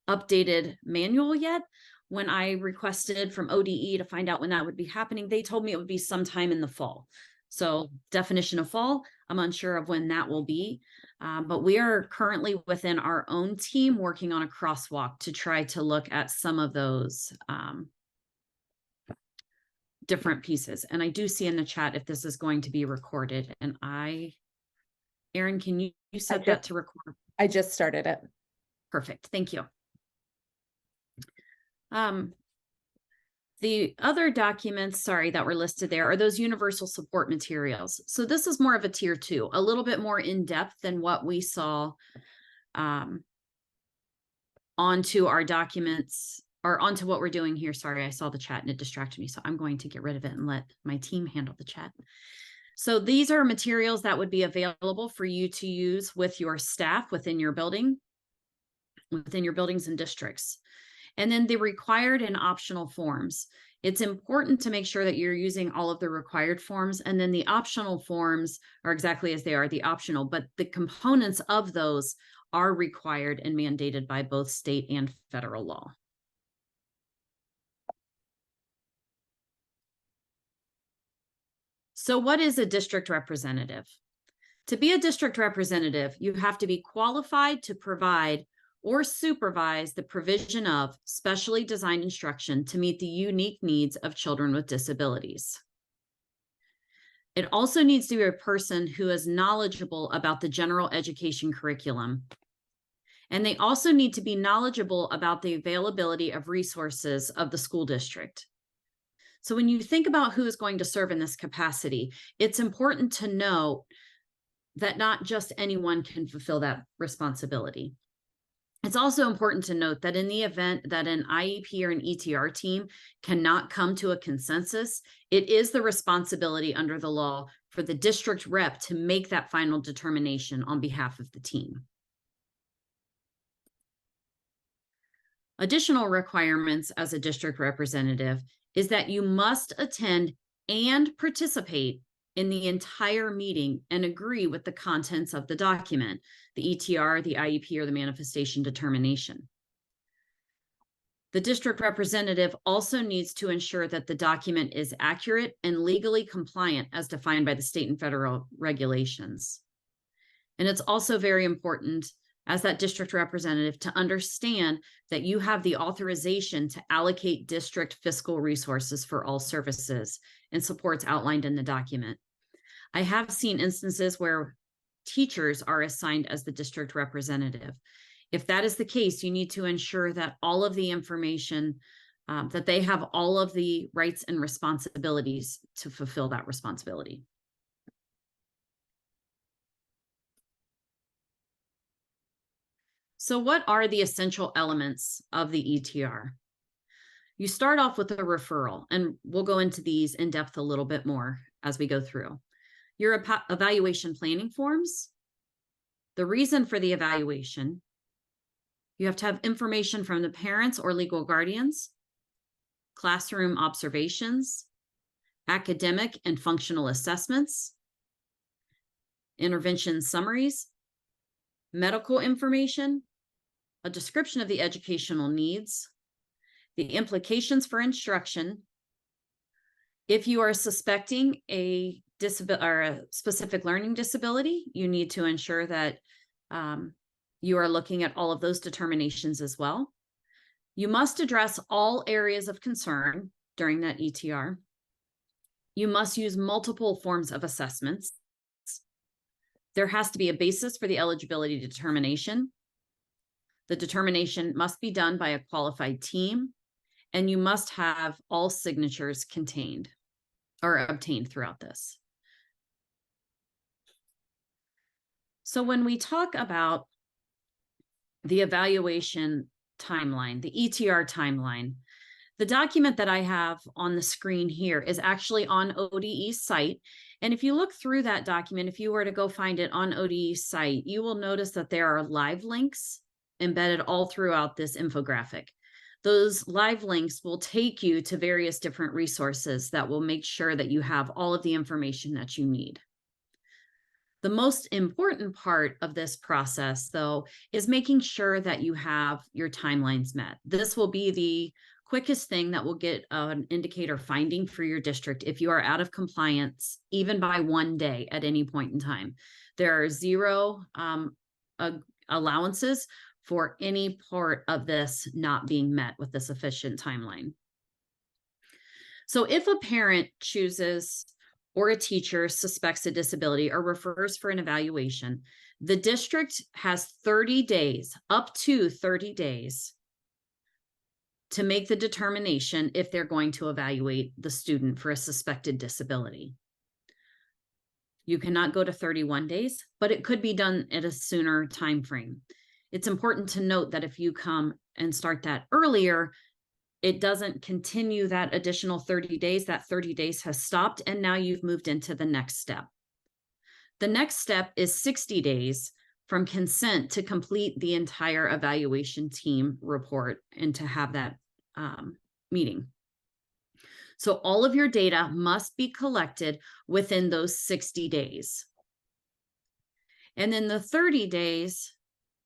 updated manual yet. When I requested from ODE to find out when that would be happening, they told me it would be sometime in the fall. So definition of fall, I'm unsure of when that will be, but we are currently within our own team working on a crosswalk to try to look at some of those different pieces. And I do see in the chat if this is going to be recorded. And Erin, can you set that to record? I just started it. Perfect. Thank you. The other documents, sorry, that were listed there are those universal support materials. So this is more of a tier 2, a little bit more in depth than what we saw onto our documents or onto what we're doing here. Sorry, I saw the chat and it distracted me. So I'm going to get rid of it and let my team handle the chat. So these are materials that would be available for you to use with your staff within your building, within your buildings and districts. And then the required and optional forms. It's important to make sure that you're using all of the required forms, and then the optional forms are exactly as they are, the optional, but the components of those are required and mandated by both state and federal law. So what is a district representative? To be a district representative, you have to be qualified to provide or supervise the provision of specially designed instruction to meet the unique needs of children with disabilities. It also needs to be a person who is knowledgeable about the general education curriculum. And they also need to be knowledgeable about the availability of resources of the school district. So when you think about who is going to serve in this capacity, it's important to know that not just anyone can fulfill that responsibility. It's also important to note that in the event that an IEP or an ETR team cannot come to a consensus, it is the responsibility under the law for the district rep to make that final determination on behalf of the team. Additional requirements as a district representative is that you must attend and participate in the entire meeting and agree with the contents of the document, the ETR, the IEP, or the manifestation determination. The district representative also needs to ensure that the document is accurate and legally compliant as defined by the state and federal regulations. And it's also very important as that district representative to understand that you have the authorization to allocate district fiscal resources for all services and supports outlined in the document. I have seen instances where teachers are assigned as the district representative. If that is the case, you need to ensure that all of the information, that they have all of the rights and responsibilities to fulfill that responsibility. So what are the essential elements of the ETR? You start off with a referral, and we'll go into these in depth a little bit more as we go through. Your evaluation planning forms, the reason for the evaluation. You have to have information from the parents or legal guardians, classroom observations, academic and functional assessments, intervention summaries, medical information, a description of the educational needs, the implications for instruction. If you are suspecting a specific learning disability, you need to ensure that you are looking at all of those determinations as well. You must address all areas of concern during that ETR. You must use multiple forms of assessments. There has to be a basis for the eligibility determination. The determination must be done by a qualified team, and you must have all signatures contained or obtained throughout this. So when we talk about the evaluation timeline, the ETR timeline, the document that I have on the screen here is actually on ODE's site. And if you look through that document, if you were to go find it on ODE's site, you will notice that there are live links embedded all throughout this infographic. Those live links will take you to various different resources that will make sure that you have all of the information that you need. The most important part of this process, though, is making sure that you have your timelines met. This will be the quickest thing that will get an indicator finding for your district if you are out of compliance, even by 1 day at any point in time. There are zero allowances for any part of this not being met with the sufficient timeline. So if a parent chooses or a teacher suspects a disability or refers for an evaluation, the district has 30 days, up to 30 days, to make the determination if they're going to evaluate the student for a suspected disability. You cannot go to 31 days, but it could be done at a sooner time frame. It's important to note that if you come and start that earlier, it doesn't continue that additional 30 days. That 30 days has stopped, and now you've moved into the next step. The next step is 60 days from consent to complete the entire evaluation team report and to have that meeting. So all of your data must be collected within those 60 days. And then the 30 days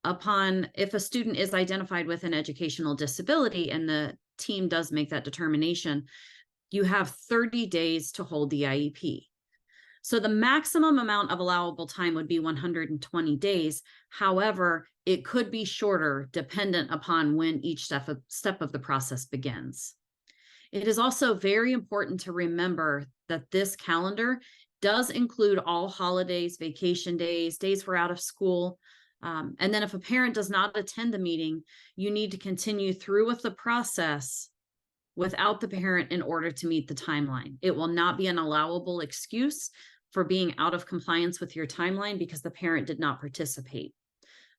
if a student is identified with an educational disability and the team does make that determination, you have 30 days to hold the IEP. So the maximum amount of allowable time would be 120 days. However, it could be shorter dependent upon when each step of the process begins. It is also very important to remember that this calendar does include all holidays, vacation days, days we're out of school. And then if a parent does not attend the meeting, you need to continue through with the process without the parent in order to meet the timeline. It will not be an allowable excuse for being out of compliance with your timeline because the parent did not participate.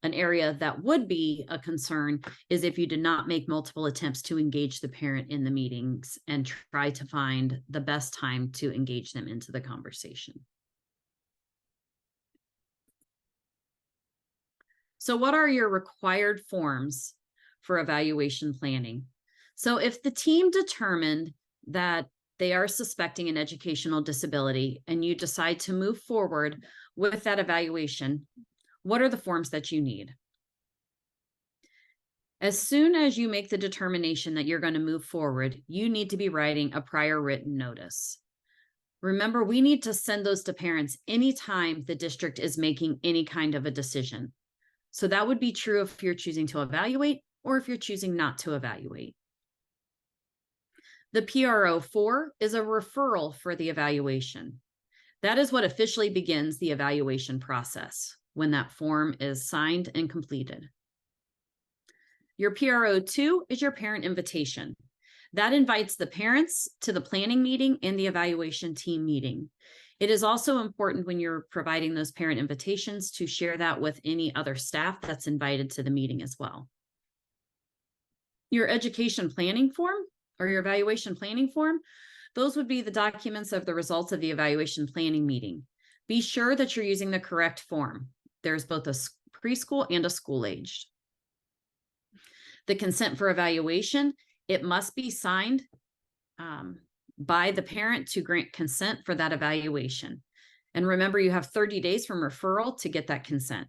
An area that would be a concern is if you did not make multiple attempts to engage the parent in the meetings and try to find the best time to engage them into the conversation. So what are your required forms for evaluation planning? So if the team determined that they are suspecting an educational disability and you decide to move forward with that evaluation, what are the forms that you need? As soon as you make the determination that you're going to move forward, you need to be writing a prior written notice. Remember, we need to send those to parents anytime the district is making any kind of a decision. So that would be true if you're choosing to evaluate or if you're choosing not to evaluate. The PRO4 is a referral for the evaluation. That is what officially begins the evaluation process when that form is signed and completed. Your PRO2 is your parent invitation. That invites the parents to the planning meeting and the evaluation team meeting. It is also important when you're providing those parent invitations to share that with any other staff that's invited to the meeting as well. Your education planning form or your evaluation planning form, those would be the documents of the results of the evaluation planning meeting. Be sure that you're using the correct form. There's both a preschool and a school-aged. The consent for evaluation, it must be signed by the parent to grant consent for that evaluation. And remember, you have 30 days from referral to get that consent.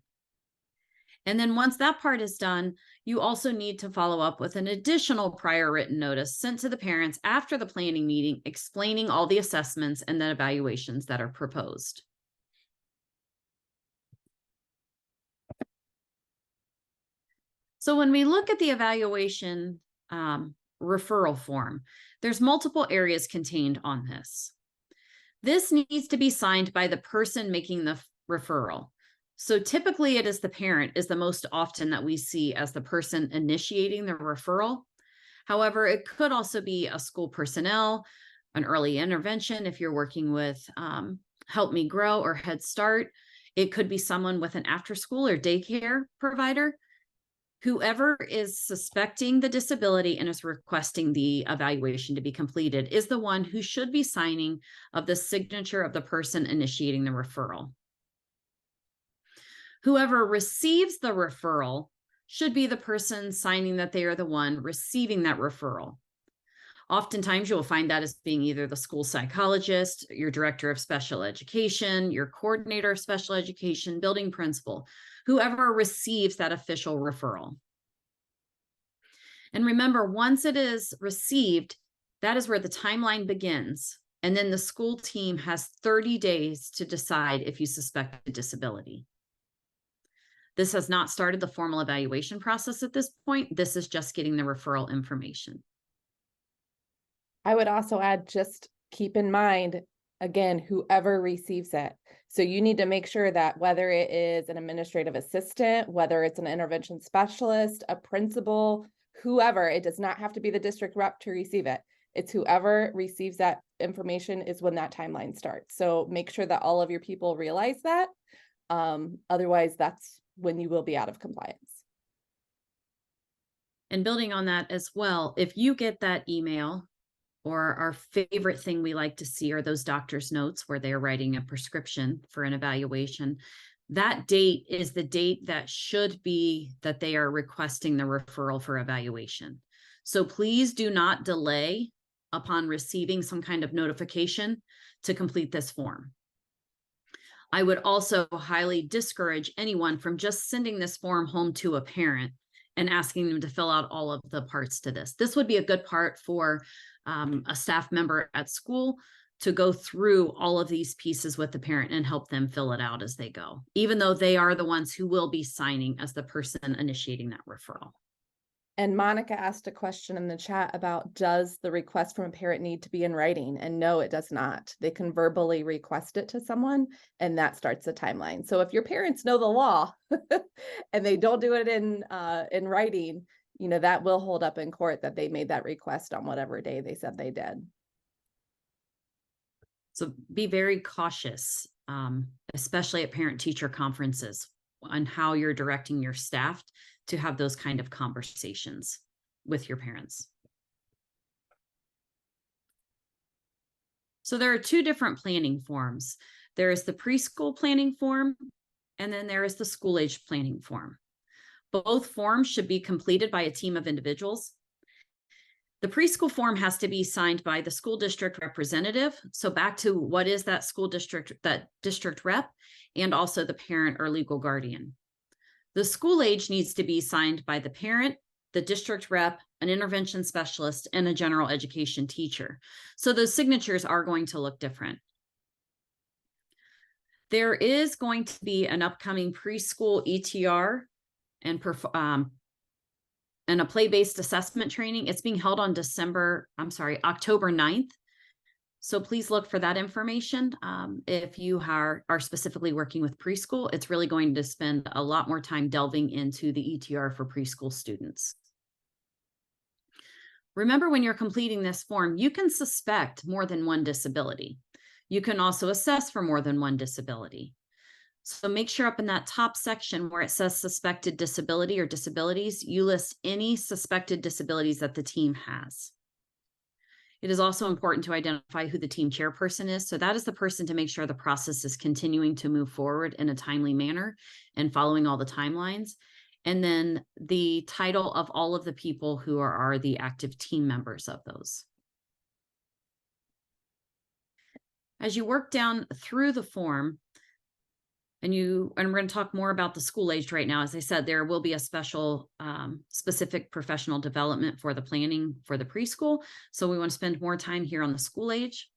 And then once that part is done, you also need to follow up with an additional prior written notice sent to the parents after the planning meeting, explaining all the assessments and the evaluations that are proposed. So when we look at the evaluation referral form, there's multiple areas contained on this. This needs to be signed by the person making the referral. So typically it is the parent is the most often that we see as the person initiating the referral. However, it could also be a school personnel, an early intervention if you're working with Help Me Grow or Head Start. It could be someone with an after school or daycare provider. Whoever is suspecting the disability and is requesting the evaluation to be completed is the one who should be signing of the signature of the person initiating the referral. Whoever receives the referral should be the person signing that they are the one receiving that referral. Oftentimes you'll find that as being either the school psychologist, your director of special education, your coordinator of special education, building principal, whoever receives that official referral. And remember, once it is received, that is where the timeline begins. And then the school team has 30 days to decide if you suspect a disability. This has not started the formal evaluation process at this point. This is just getting the referral information. I would also add, just keep in mind, again, whoever receives it. So you need to make sure that whether it is an administrative assistant, whether it's an intervention specialist, a principal, whoever, it does not have to be the district rep to receive it. It's whoever receives that information is when that timeline starts. So make sure that all of your people realize that. Otherwise, that's when you will be out of compliance. And building on that as well, if you get that email, or our favorite thing we like to see are those doctor's notes where they're writing a prescription for an evaluation. That date is the date that should be that they are requesting the referral for evaluation. So please do not delay upon receiving some kind of notification to complete this form. I would also highly discourage anyone from just sending this form home to a parent and asking them to fill out all of the parts to this. This would be a good part for a staff member at school to go through all of these pieces with the parent and help them fill it out as they go, even though they are the ones who will be signing as the person initiating that referral. And Monica asked a question in the chat about, does the request from a parent need to be in writing? And no, it does not. They can verbally request it to someone, and that starts the timeline. So if your parents know the law and they don't do it in writing, you know, that will hold up in court that they made that request on whatever day they said they did. So be very cautious, especially at parent-teacher conferences, on how you're directing your staff to have those kind of conversations with your parents. So there are two different planning forms. There is the preschool planning form, and then there is the school-age planning form. Both forms should be completed by a team of individuals. The preschool form has to be signed by the school district representative. So back to what is that school district, that district rep, and also the parent or legal guardian. The school age needs to be signed by the parent, the district rep, an intervention specialist, and a general education teacher. So those signatures are going to look different. There is going to be an upcoming preschool ETR and a play-based assessment training. It's being held on October 9th. So please look for that information. If you are specifically working with preschool, it's really going to spend a lot more time delving into the ETR for preschool students. Remember, when you're completing this form, you can suspect more than one disability. You can also assess for more than one disability. So make sure up in that top section where it says suspected disability or disabilities, you list any suspected disabilities that the team has. It is also important to identify who the team chairperson is. So that is the person to make sure the process is continuing to move forward in a timely manner and following all the timelines. And then the title of all of the people who are the active team members of those. As you work down through the form, and we're going to talk more about the school age right now. As I said, there will be a special specific professional development for the planning for the preschool. So we want to spend more time here on the school age.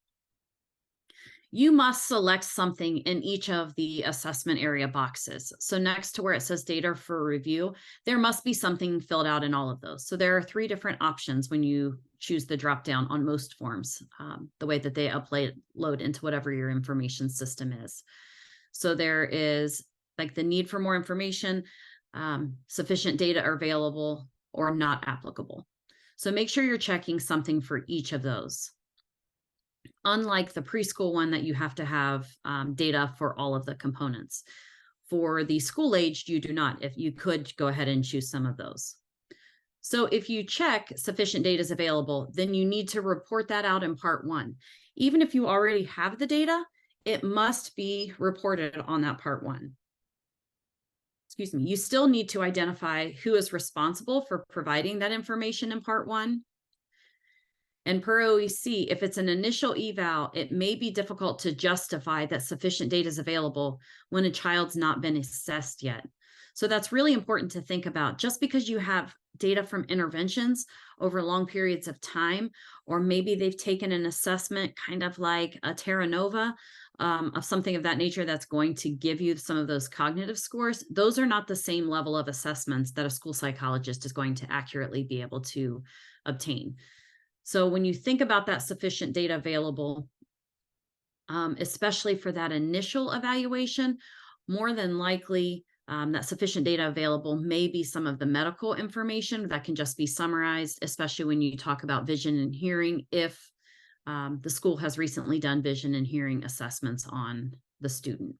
You must select something in each of the assessment area boxes. So next to where it says data for review, there must be something filled out in all of those. So there are 3 different options when you choose the drop down on most forms, the way that they upload into whatever your information system is. So there is like the need for more information, sufficient data are available, or not applicable. So make sure you're checking something for each of those. Unlike the preschool one that you have to have data for all of the components. For the school aged, you do not. If you could go ahead and choose some of those. So if you check sufficient data is available, then you need to report that out in part 1. Even if you already have the data, it must be reported on that part 1. Excuse me. You still need to identify who is responsible for providing that information in part 1. And per OEC, if it's an initial eval, it may be difficult to justify that sufficient data is available when a child's not been assessed yet. So that's really important to think about. Just because you have data from interventions over long periods of time, or maybe they've taken an assessment kind of like a Terra Nova, of something of that nature that's going to give you some of those cognitive scores, those are not the same level of assessments that a school psychologist is going to accurately be able to obtain. So when you think about that sufficient data available, especially for that initial evaluation, more than likely that sufficient data available may be some of the medical information that can just be summarized, especially when you talk about vision and hearing, if the school has recently done vision and hearing assessments on the student.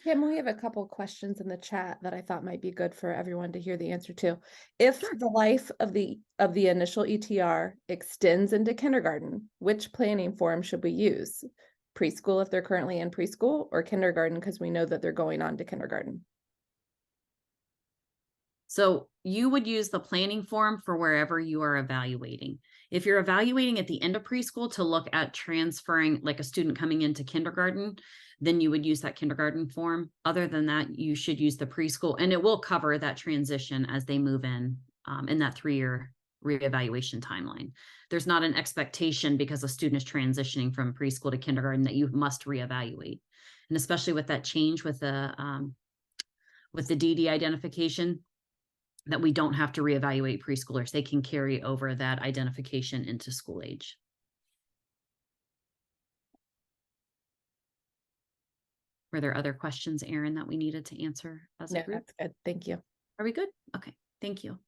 Kim, we have a couple questions in the chat that I thought might be good for everyone to hear the answer to. If the life of the initial ETR extends into kindergarten, which planning form should we use? Preschool if they're currently in preschool, or kindergarten because we know that they're going on to kindergarten? So you would use the planning form for wherever you are evaluating. If you're evaluating at the end of preschool to look at transferring like a student coming into kindergarten, then you would use that kindergarten form. Other than that, you should use the preschool, and it will cover that transition as they move in that 3-year reevaluation timeline. There's not an expectation because a student is transitioning from preschool to kindergarten that you must reevaluate. And especially with that change with the DD identification, that we don't have to reevaluate preschoolers. They can carry over that identification into school age. Were there other questions, Erin, that we needed to answer as a group? That's good. Thank you. Are we good? Okay, thank you.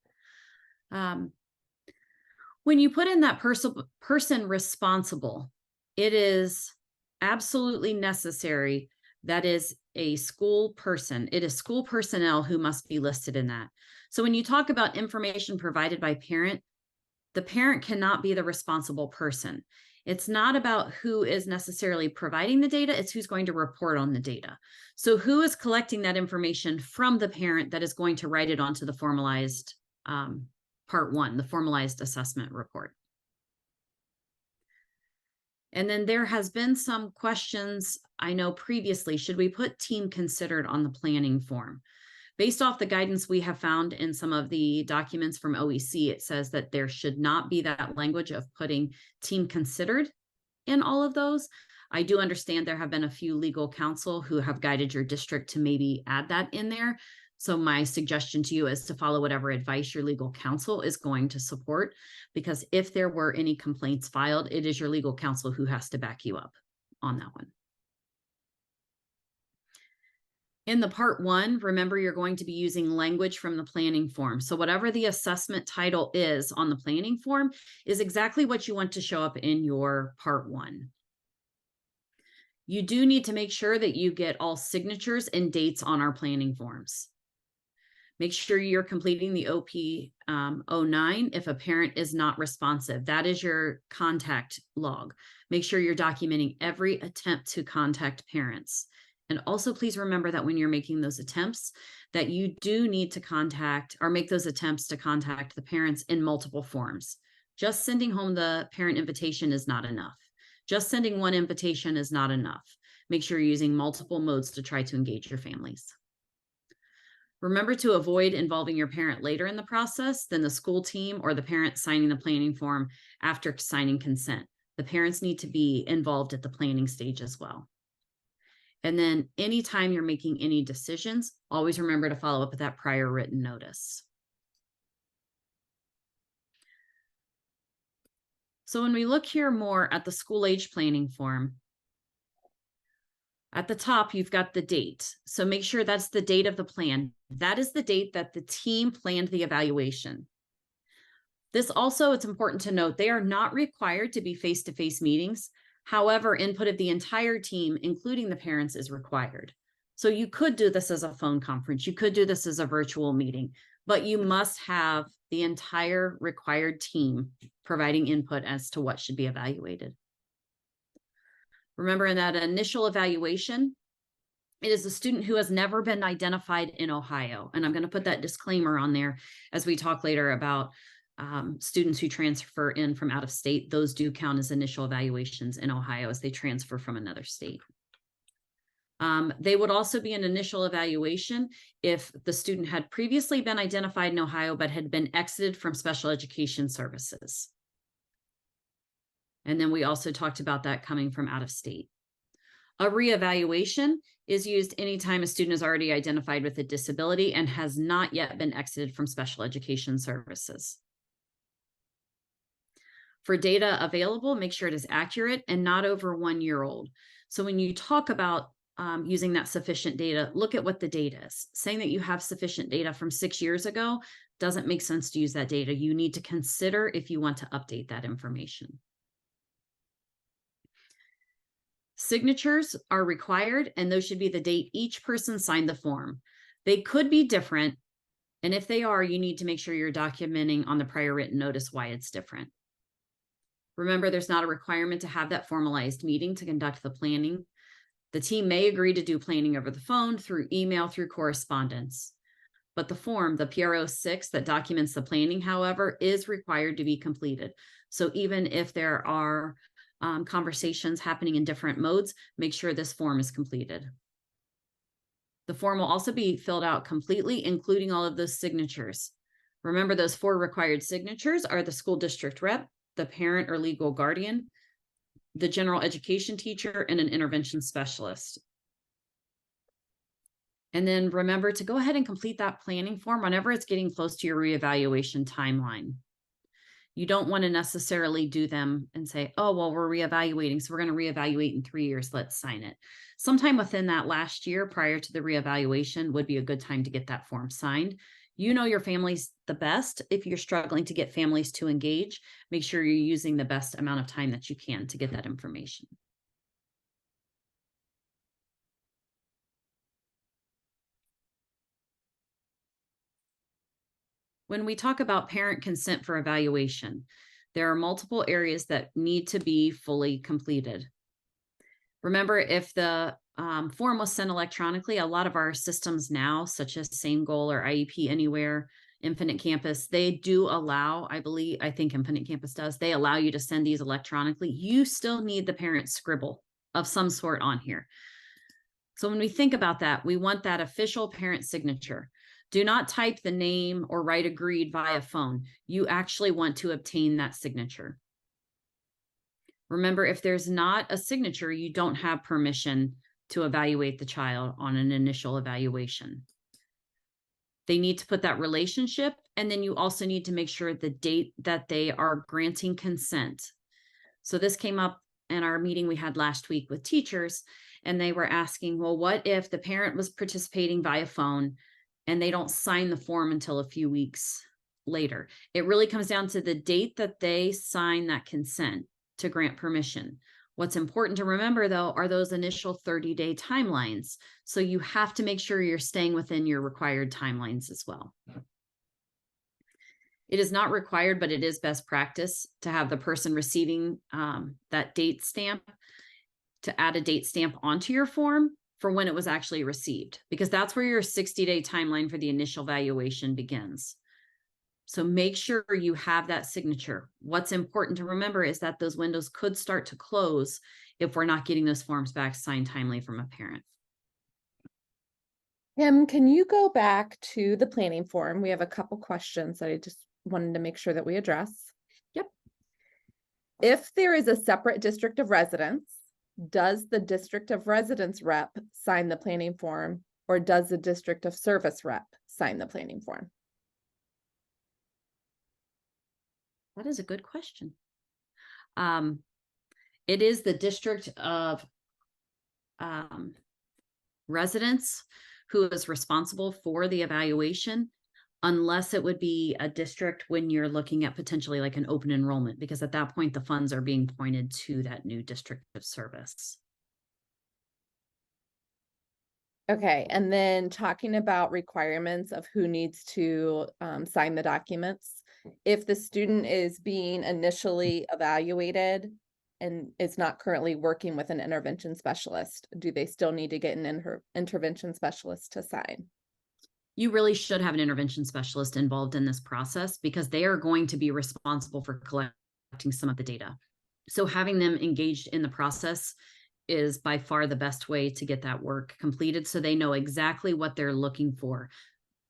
When you put in that person responsible, it is absolutely necessary that is a school person. It is school personnel who must be listed in that. So when you talk about information provided by parent, the parent cannot be the responsible person. It's not about who is necessarily providing the data, it's who's going to report on the data. So who is collecting that information from the parent that is going to write it onto the formalized part 1, the formalized assessment report. And then there has been some questions, I know previously, should we put team considered on the planning form? Based off the guidance we have found in some of the documents from OEC, it says that there should not be that language of putting team considered in all of those. I do understand there have been a few legal counsel who have guided your district to maybe add that in there. So my suggestion to you is to follow whatever advice your legal counsel is going to support, because if there were any complaints filed, it is your legal counsel who has to back you up on that one. In the part 1, remember you're going to be using language from the planning form. So whatever the assessment title is on the planning form is exactly what you want to show up in your part 1. You do need to make sure that you get all signatures and dates on our planning forms. Make sure you're completing the OP09 if a parent is not responsive. That is your contact log. Make sure you're documenting every attempt to contact parents. And also please remember that when you're making those attempts, that you do need to contact or make those attempts to contact the parents in multiple forms. Just sending home the parent invitation is not enough. Just sending one invitation is not enough. Make sure you're using multiple modes to try to engage your families. Remember to avoid involving your parent later in the process than the school team or the parent signing the planning form after signing consent. The parents need to be involved at the planning stage as well. And then anytime you're making any decisions, always remember to follow up with that prior written notice. So when we look here more at the school age planning form, at the top, you've got the date. So make sure that's the date of the plan. That is the date that the team planned the evaluation. This also, it's important to note, they are not required to be face-to-face meetings. However, input of the entire team, including the parents, is required. So you could do this as a phone conference. You could do this as a virtual meeting, but you must have the entire required team providing input as to what should be evaluated. Remember, in that initial evaluation, it is a student who has never been identified in Ohio. And I'm going to put that disclaimer on there as we talk later about students who transfer in from out of state, those do count as initial evaluations in Ohio as they transfer from another state. They would also be an initial evaluation if the student had previously been identified in Ohio but had been exited from special education services. And then we also talked about that coming from out of state. A reevaluation is used anytime a student is already identified with a disability and has not yet been exited from special education services. For data available, make sure it is accurate and not over 1 year old. So when you talk about using that sufficient data, look at what the data is. Saying that you have sufficient data from 6 years ago doesn't make sense to use that data. You need to consider if you want to update that information. Signatures are required, and those should be the date each person signed the form. They could be different, and if they are, you need to make sure you're documenting on the prior written notice why it's different. Remember, there's not a requirement to have that formalized meeting to conduct the planning. The team may agree to do planning over the phone, through email, through correspondence. But the form, the PRO 6 that documents the planning, however, is required to be completed. So even if there are conversations happening in different modes, make sure this form is completed. The form will also be filled out completely, including all of those signatures. Remember, those 4 required signatures are the school district rep, the parent or legal guardian, the general education teacher, and an intervention specialist. And then remember to go ahead and complete that planning form whenever it's getting close to your reevaluation timeline. You don't want to necessarily do them and say, oh, well, we're reevaluating, so we're going to reevaluate in 3 years. Let's sign it. Sometime within that last year prior to the reevaluation would be a good time to get that form signed. You know your families the best. If you're struggling to get families to engage, make sure you're using the best amount of time that you can to get that information. When we talk about parent consent for evaluation, there are multiple areas that need to be fully completed. Remember, if the form was sent electronically, a lot of our systems now, such as Same Goal or IEP Anywhere, Infinite Campus, they do allow, I think Infinite Campus does, they allow you to send these electronically. You still need the parent scribble of some sort on here. So when we think about that, we want that official parent signature. Do not type the name or write agreed via phone. You actually want to obtain that signature. Remember, if there's not a signature, you don't have permission to evaluate the child on an initial evaluation. They need to put that relationship, and then you also need to make sure the date that they are granting consent. So this came up in our meeting we had last week with teachers, and they were asking, well, what if the parent was participating via phone and they don't sign the form until a few weeks later? It really comes down to the date that they sign that consent to grant permission. What's important to remember, though, are those initial 30-day timelines. So you have to make sure you're staying within your required timelines as well. It is not required, but it is best practice to have the person receiving that date stamp to add a date stamp onto your form for when it was actually received, because that's where your 60-day timeline for the initial valuation begins. So make sure you have that signature. What's important to remember is that those windows could start to close if we're not getting those forms back signed timely from a parent. Kim, can you go back to the planning form? We have a couple questions that I just wanted to make sure that we address. Yep. If there is a separate district of residence, does the district of residence rep sign the planning form, or does the district of service rep sign the planning form? That is a good question. It is the district of residence who is responsible for the evaluation, unless it would be a district when you're looking at potentially like an open enrollment, because at that point, the funds are being pointed to that new district of service. Okay, and then talking about requirements of who needs to sign the documents. If the student is being initially evaluated and is not currently working with an intervention specialist, do they still need to get an intervention specialist to sign? You really should have an intervention specialist involved in this process because they are going to be responsible for collecting some of the data. So having them engaged in the process is by far the best way to get that work completed, so they know exactly what they're looking for.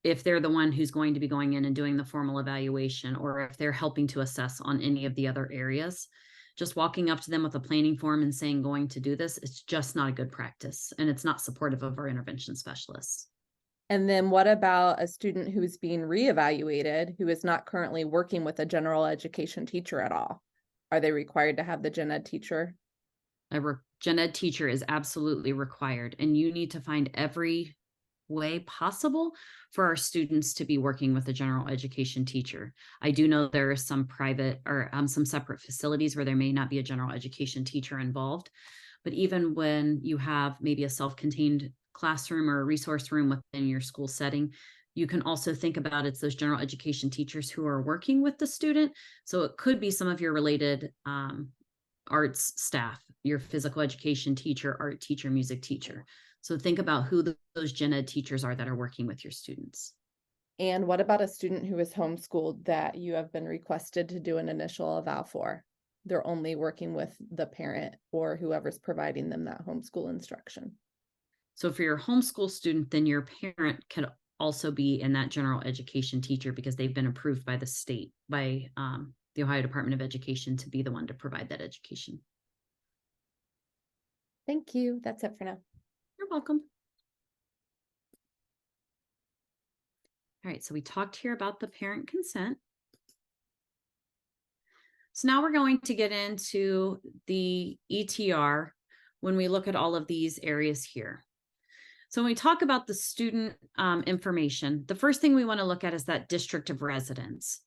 If they're the one who's going to be going in and doing the formal evaluation, or if they're helping to assess on any of the other areas, just walking up to them with a planning form and saying going to do this, it's just not a good practice, and it's not supportive of our intervention specialists. And then what about a student who's being reevaluated, who is not currently working with a general education teacher at all? Are they required to have the gen ed teacher? A gen ed teacher is absolutely required, and you need to find every way possible for our students to be working with a general education teacher. I do know there are some private or some separate facilities where there may not be a general education teacher involved, but even when you have maybe a self-contained classroom or a resource room within your school setting, you can also think about it's those general education teachers who are working with the student. So it could be some of your related arts staff, your physical education teacher, art teacher, music teacher. So think about who those gen ed teachers are that are working with your students. And what about a student who is homeschooled that you have been requested to do an initial eval for? They're only working with the parent or whoever's providing them that homeschool instruction. So for your homeschool student, then your parent can also be in that general education teacher because they've been approved by the state, by the Ohio Department of Education, to be the one to provide that education. Thank you. That's it for now. You're welcome. All right, so we talked here about the parent consent. So now we're going to get into the ETR when we look at all of these areas here. So when we talk about the student information, the first thing we want to look at is that district of residence.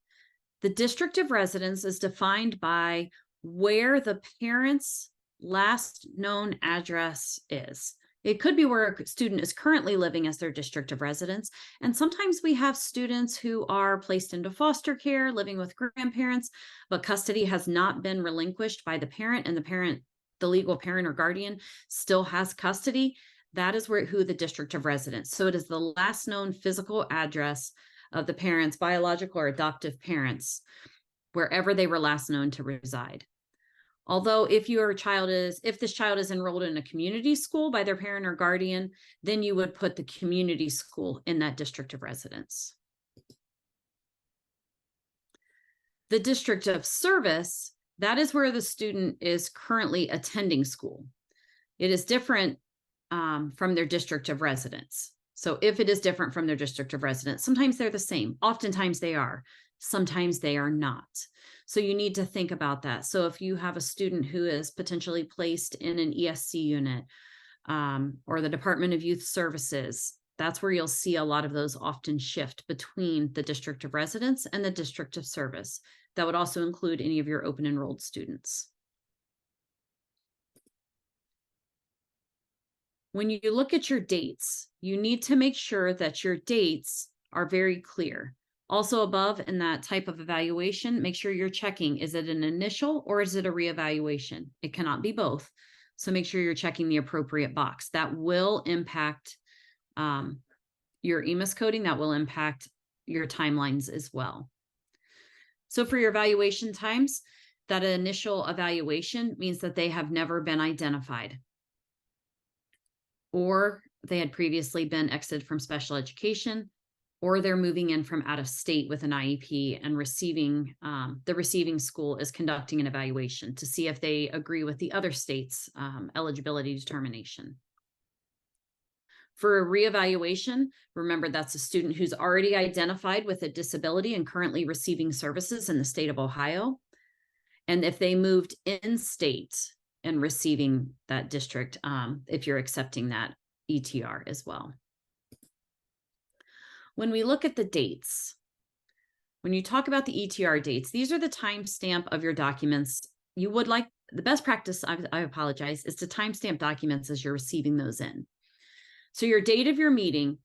The district of residence is defined by where the parent's last known address is. It could be where a student is currently living as their district of residence. And sometimes we have students who are placed into foster care, living with grandparents, but custody has not been relinquished by the parent, and the legal parent or guardian still has custody. That is who the district of residence. So it is the last known physical address of the parents, biological or adoptive parents, wherever they were last known to reside. Although if this child is enrolled in a community school by their parent or guardian, then you would put the community school in that district of residence. The district of service, that is where the student is currently attending school. It is different from their district of residence. So if it is different from their district of residence, sometimes they're the same. Oftentimes they are. Sometimes they are not. So you need to think about that. So if you have a student who is potentially placed in an ESC unit or the Department of Youth Services, that's where you'll see a lot of those often shift between the district of residence and the district of service. That would also include any of your open enrolled students. When you look at your dates, you need to make sure that your dates are very clear. Also above in that type of evaluation, make sure you're checking, is it an initial or is it a reevaluation? It cannot be both. So make sure you're checking the appropriate box. That will impact your EMIS coding. That will impact your timelines as well. So for your evaluation times, that initial evaluation means that they have never been identified, or they had previously been exited from special education, or they're moving in from out of state with an IEP and the receiving school is conducting an evaluation to see if they agree with the other state's eligibility determination. For a reevaluation, remember that's a student who's already identified with a disability and currently receiving services in the state of Ohio. And if they moved in state and receiving that district, if you're accepting that ETR as well. When we look at the dates, when you talk about the ETR dates, these are the timestamp of your documents. You would like, the best practice, I apologize, is to timestamp documents as you're receiving those in. So your date of your meeting,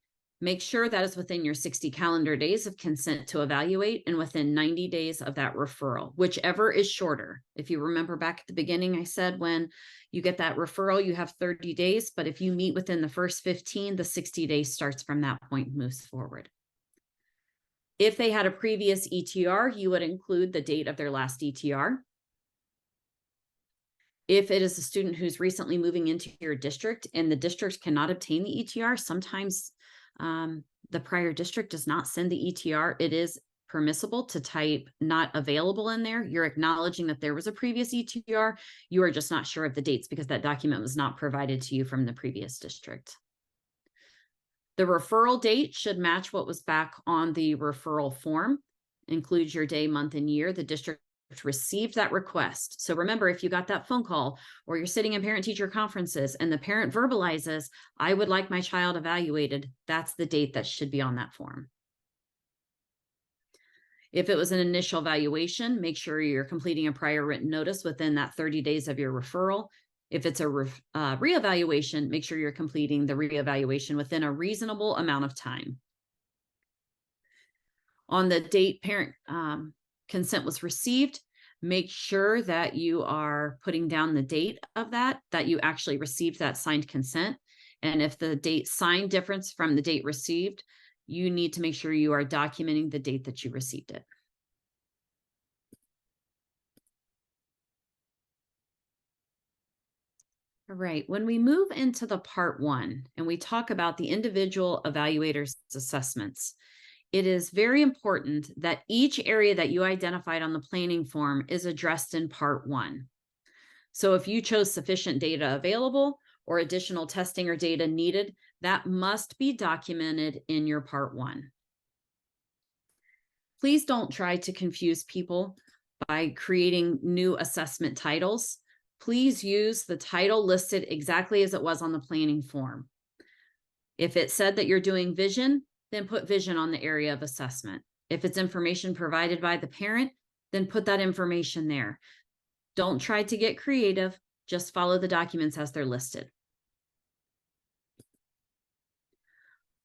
Make sure that is within your 60 calendar days of consent to evaluate and within 90 days of that referral, whichever is shorter. If you remember back at the beginning, I said when you get that referral, you have 30 days, but if you meet within the first 15, the 60 days starts from that point and moves forward. If they had a previous ETR, you would include the date of their last ETR. If it is a student who's recently moving into your district and the district cannot obtain the ETR, sometimes the prior district does not send the ETR. It is permissible to type not available in there. You're acknowledging that there was a previous ETR. You are just not sure of the dates because that document was not provided to you from the previous district. The referral date should match what was back on the referral form. Includes your day, month, and year the district received that request. So remember, if you got that phone call or you're sitting in parent-teacher conferences and the parent verbalizes, I would like my child evaluated, that's the date that should be on that form. If it was an initial evaluation, make sure you're completing a prior written notice within that 30 days of your referral. If it's a reevaluation, make sure you're completing the reevaluation within a reasonable amount of time. On the date parent consent was received, make sure that you are putting down the date of that you actually received that signed consent. And if the date signed differs from the date received, you need to make sure you are documenting the date that you received it. All right, when we move into the part 1 and we talk about the individual evaluators' assessments, it is very important that each area that you identified on the planning form is addressed in part 1. So if you chose sufficient data available or additional testing or data needed, that must be documented in your part 1. Please don't try to confuse people by creating new assessment titles. Please use the title listed exactly as it was on the planning form. If it said that you're doing vision, then put vision on the area of assessment. If it's information provided by the parent, then put that information there. Don't try to get creative, just follow the documents as they're listed.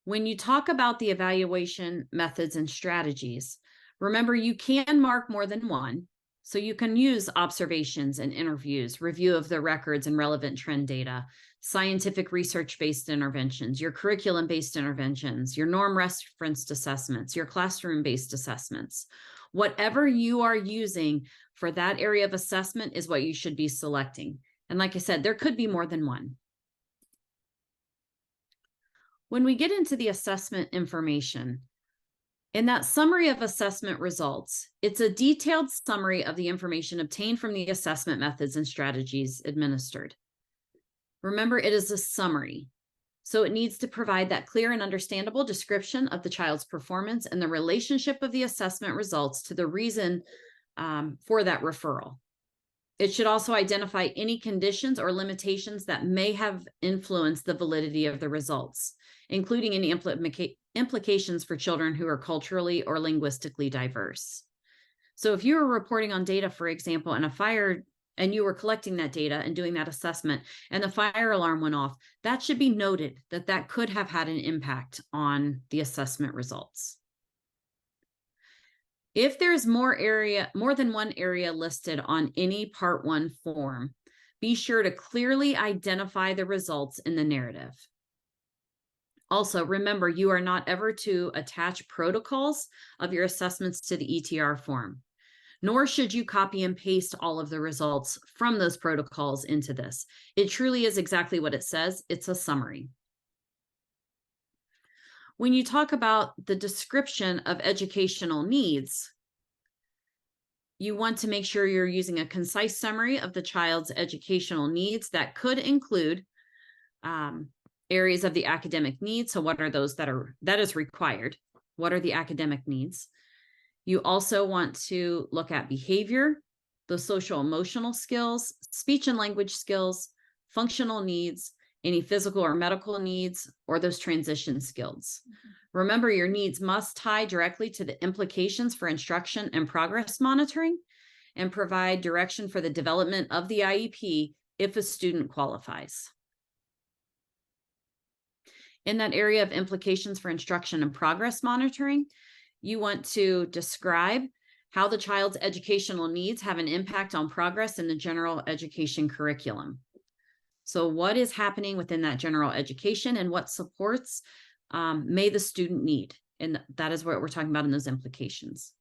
When you talk about the evaluation methods and strategies, remember you can mark more than one. So you can use observations and interviews, review of the records and relevant trend data, scientific research-based interventions, your curriculum-based interventions, your norm referenced assessments, your classroom-based assessments. Whatever you are using for that area of assessment is what you should be selecting. And like I said, there could be more than one. When we get into the assessment information, in that summary of assessment results, it's a detailed summary of the information obtained from the assessment methods and strategies administered. Remember, it is a summary, so it needs to provide that clear and understandable description of the child's performance and the relationship of the assessment results to the reason for that referral. It should also identify any conditions or limitations that may have influenced the validity of the results, including any implications for children who are culturally or linguistically diverse. So if you were reporting on data, for example, and you were collecting that data and doing that assessment and the fire alarm went off, that should be noted that could have had an impact on the assessment results. If there's more than one area listed on any part 1 form, be sure to clearly identify the results in the narrative. Also, remember, you are not ever to attach protocols of your assessments to the ETR form, nor should you copy and paste all of the results from those protocols into this. It truly is exactly what it says. It's a summary. When you talk about the description of educational needs, you want to make sure you're using a concise summary of the child's educational needs that could include areas of the academic needs. So what are those that is required? What are the academic needs? You also want to look at behavior, the social emotional skills, speech and language skills, functional needs, any physical or medical needs, or those transition skills. Remember, your needs must tie directly to the implications for instruction and progress monitoring and provide direction for the development of the IEP if a student qualifies. In that area of implications for instruction and progress monitoring, you want to describe how the child's educational needs have an impact on progress in the general education curriculum. So what is happening within that general education and what supports may the student need? And that is what we're talking about in those implications.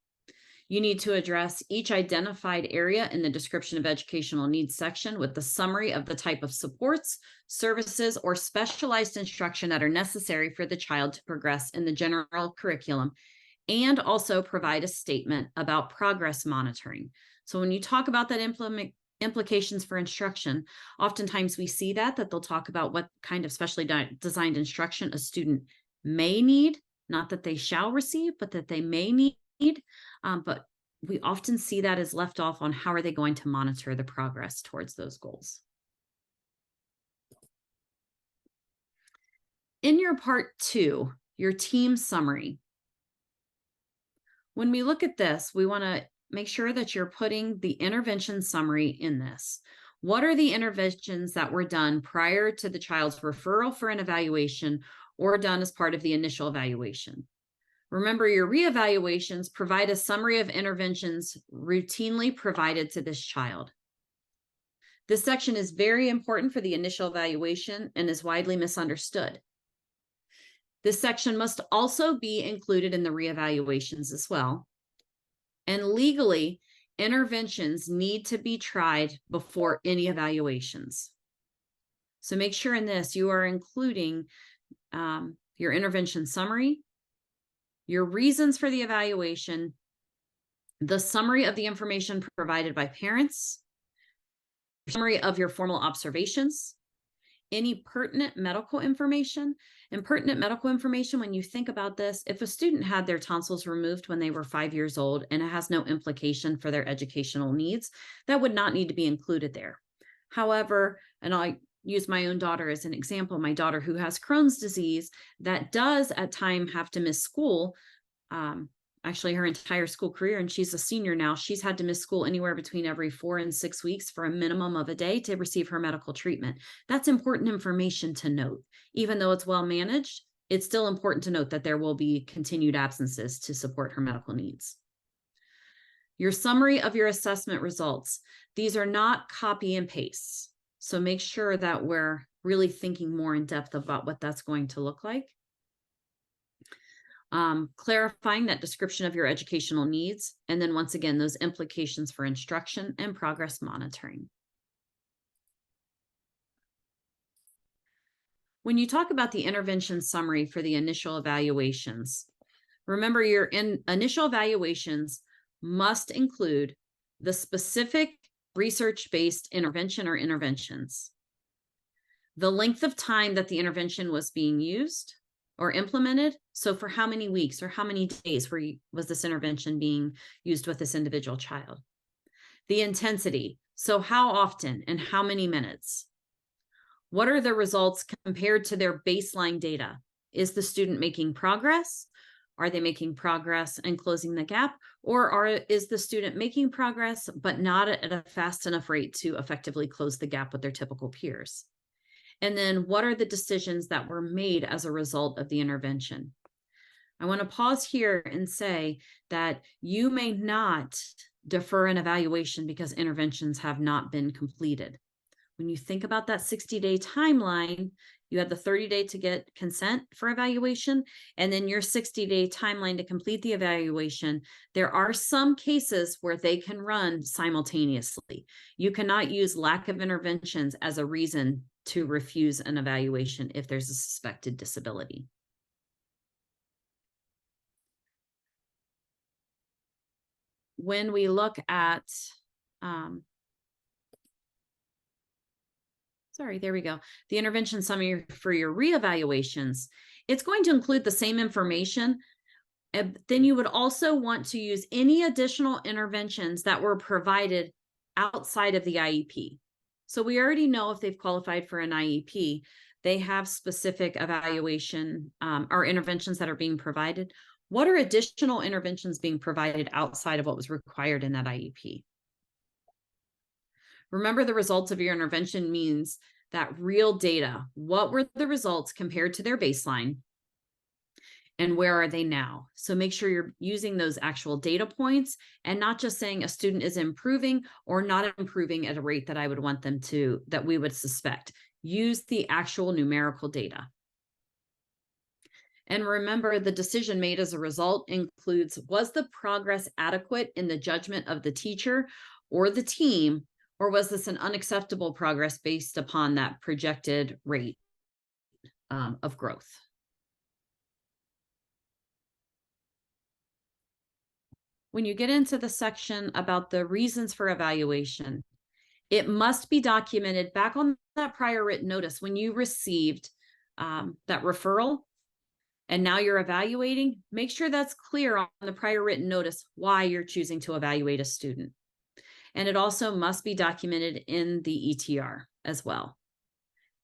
You need to address each identified area in the description of educational needs section with the summary of the type of supports, services, or specialized instruction that are necessary for the child to progress in the general curriculum, and also provide a statement about progress monitoring. So when you talk about that implications for instruction, oftentimes we see that they'll talk about what kind of specially designed instruction a student may need, not that they shall receive, but that they may need. But we often see that as left off on how are they going to monitor the progress towards those goals. In your part 2, your team summary, when we look at this, we want to make sure that you're putting the intervention summary in this. What are the interventions that were done prior to the child's referral for an evaluation or done as part of the initial evaluation? Remember, your reevaluations provide a summary of interventions routinely provided to this child. This section is very important for the initial evaluation and is widely misunderstood. This section must also be included in the reevaluations as well. And legally, interventions need to be tried before any evaluations. So make sure in this you are including your intervention summary, your reasons for the evaluation, the summary of the information provided by parents, summary of your formal observations, any pertinent medical information. And pertinent medical information, when you think about this, if a student had their tonsils removed when they were 5 years old and it has no implication for their educational needs, that would not need to be included there. However, and I use my own daughter as an example, my daughter who has Crohn's disease that does at times have to miss school, actually her entire school career, and she's a senior now, she's had to miss school anywhere between every 4 and 6 weeks for a minimum of a day to receive her medical treatment. That's important information to note. Even though it's well managed, it's still important to note that there will be continued absences to support her medical needs. Your summary of your assessment results. These are not copy and paste. So make sure that we're really thinking more in depth about what that's going to look like. Clarifying that description of your educational needs, and then once again, those implications for instruction and progress monitoring. When you talk about the intervention summary for the initial evaluations, remember your initial evaluations must include the specific research-based intervention or interventions, the length of time that the intervention was being used or implemented. So for how many weeks or how many days was this intervention being used with this individual child? The intensity. So how often and how many minutes? What are the results compared to their baseline data? Is the student making progress? Are they making progress and closing the gap? Or is the student making progress, but not at a fast enough rate to effectively close the gap with their typical peers? And then what are the decisions that were made as a result of the intervention? I want to pause here and say that you may not defer an evaluation because interventions have not been completed. When you think about that 60-day timeline, you have the 30-day to get consent for evaluation, and then your 60-day timeline to complete the evaluation. There are some cases where they can run simultaneously. You cannot use lack of interventions as a reason to refuse an evaluation if there's a suspected disability. When we look at, there we go. The intervention summary for your reevaluations, it's going to include the same information. Then you would also want to use any additional interventions that were provided outside of the IEP. So we already know if they've qualified for an IEP, they have specific evaluation or interventions that are being provided. What are additional interventions being provided outside of what was required in that IEP? Remember, the results of your intervention means that real data. What were the results compared to their baseline? And where are they now? So make sure you're using those actual data points and not just saying a student is improving or not improving at a rate that I would want them to, that we would suspect. Use the actual numerical data. And remember, the decision made as a result includes, was the progress adequate in the judgment of the teacher or the team, or was this an unacceptable progress based upon that projected rate of growth? When you get into the section about the reasons for evaluation, it must be documented back on that prior written notice when you received that referral and now you're evaluating. Make sure that's clear on the prior written notice why you're choosing to evaluate a student. And it also must be documented in the ETR as well.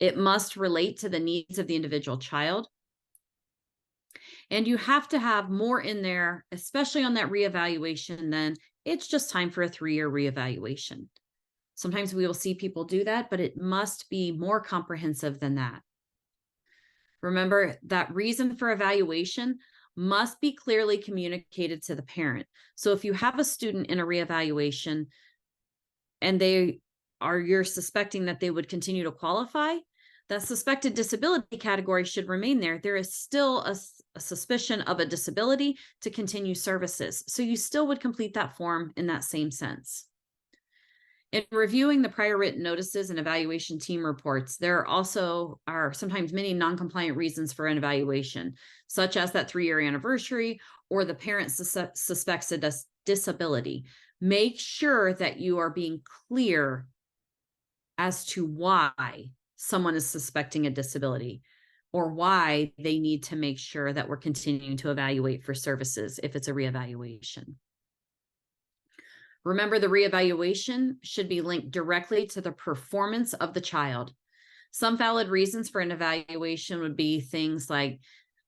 It must relate to the needs of the individual child. And you have to have more in there, especially on that reevaluation, than it's just time for a 3-year reevaluation. Sometimes we will see people do that, but it must be more comprehensive than that. Remember that reason for evaluation must be clearly communicated to the parent. So if you have a student in a reevaluation and you're suspecting that they would continue to qualify, that suspected disability category should remain there. There is still a suspicion of a disability to continue services. So you still would complete that form in that same sense. In reviewing the prior written notices and evaluation team reports, there also are sometimes many non-compliant reasons for an evaluation, such as that 3-year anniversary or the parent suspects a disability. Make sure that you are being clear as to why someone is suspecting a disability or why they need to make sure that we're continuing to evaluate for services if it's a reevaluation. Remember, the reevaluation should be linked directly to the performance of the child. Some valid reasons for an evaluation would be things like,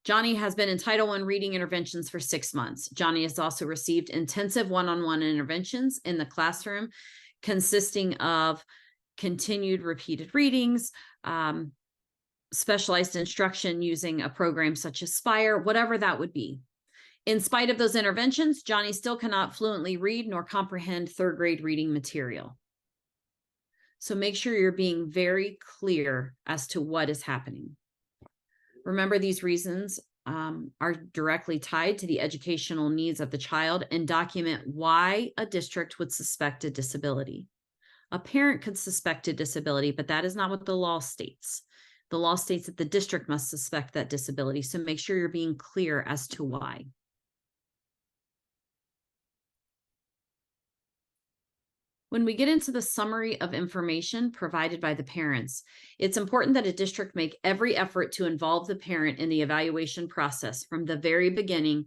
Johnny has been in Title I reading interventions for 6 months. Johnny has also received intensive one-on-one interventions in the classroom, consisting of continued repeated readings, specialized instruction using a program such as Spire, whatever that would be. In spite of those interventions, Johnny still cannot fluently read nor comprehend 3rd grade reading material. So make sure you're being very clear as to what is happening. Remember, these reasons are directly tied to the educational needs of the child, and document why a district would suspect a disability. A parent could suspect a disability, but that is not what the law states. The law states that the district must suspect that disability. So make sure you're being clear as to why. When we get into the summary of information provided by the parents, it's important that a district make every effort to involve the parent in the evaluation process from the very beginning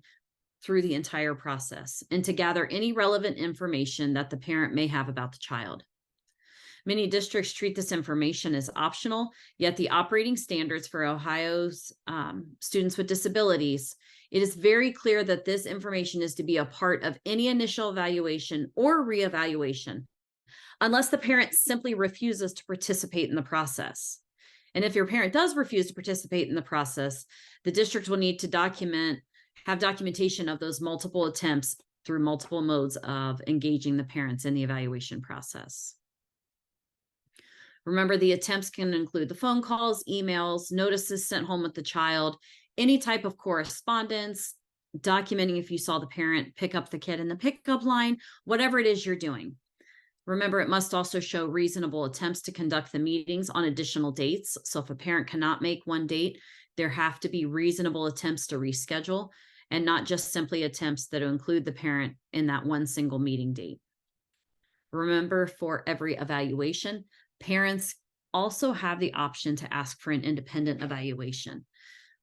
through the entire process, and to gather any relevant information that the parent may have about the child. Many districts treat this information as optional, yet the operating standards for Ohio's students with disabilities, it is very clear that this information is to be a part of any initial evaluation or reevaluation, unless the parent simply refuses to participate in the process. And if your parent does refuse to participate in the process, the district will need to have documentation of those multiple attempts through multiple modes of engaging the parents in the evaluation process. Remember, the attempts can include the phone calls, emails, notices sent home with the child, any type of correspondence, documenting if you saw the parent pick up the kid in the pickup line, whatever it is you're doing. Remember, it must also show reasonable attempts to conduct the meetings on additional dates. So if a parent cannot make one date, there have to be reasonable attempts to reschedule, and not just simply attempts that include the parent in that one single meeting date. Remember, for every evaluation, parents also have the option to ask for an independent evaluation.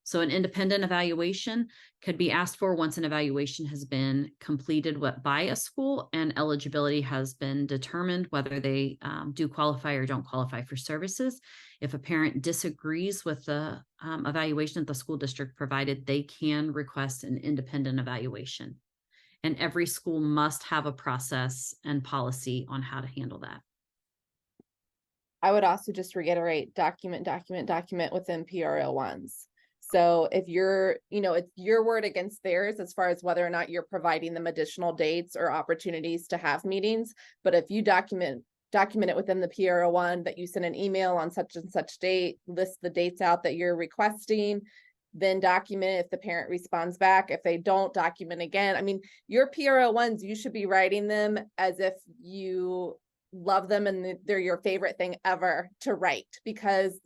So an independent evaluation could be asked for once an evaluation has been completed by a school and eligibility has been determined, whether they do qualify or don't qualify for services. If a parent disagrees with the evaluation that the school district provided, they can request an independent evaluation. And every school must have a process and policy on how to handle that. I would also just reiterate, document within PRO1s. So if you're, it's your word against theirs as far as whether or not you're providing them additional dates or opportunities to have meetings. But if you document it within the PRO1 that you send an email on such and such date, list the dates out that you're requesting, then document if the parent responds back. If they don't, document again. I mean, your PRO1s, you should be writing them as if you love them and they're your favorite thing ever to write, because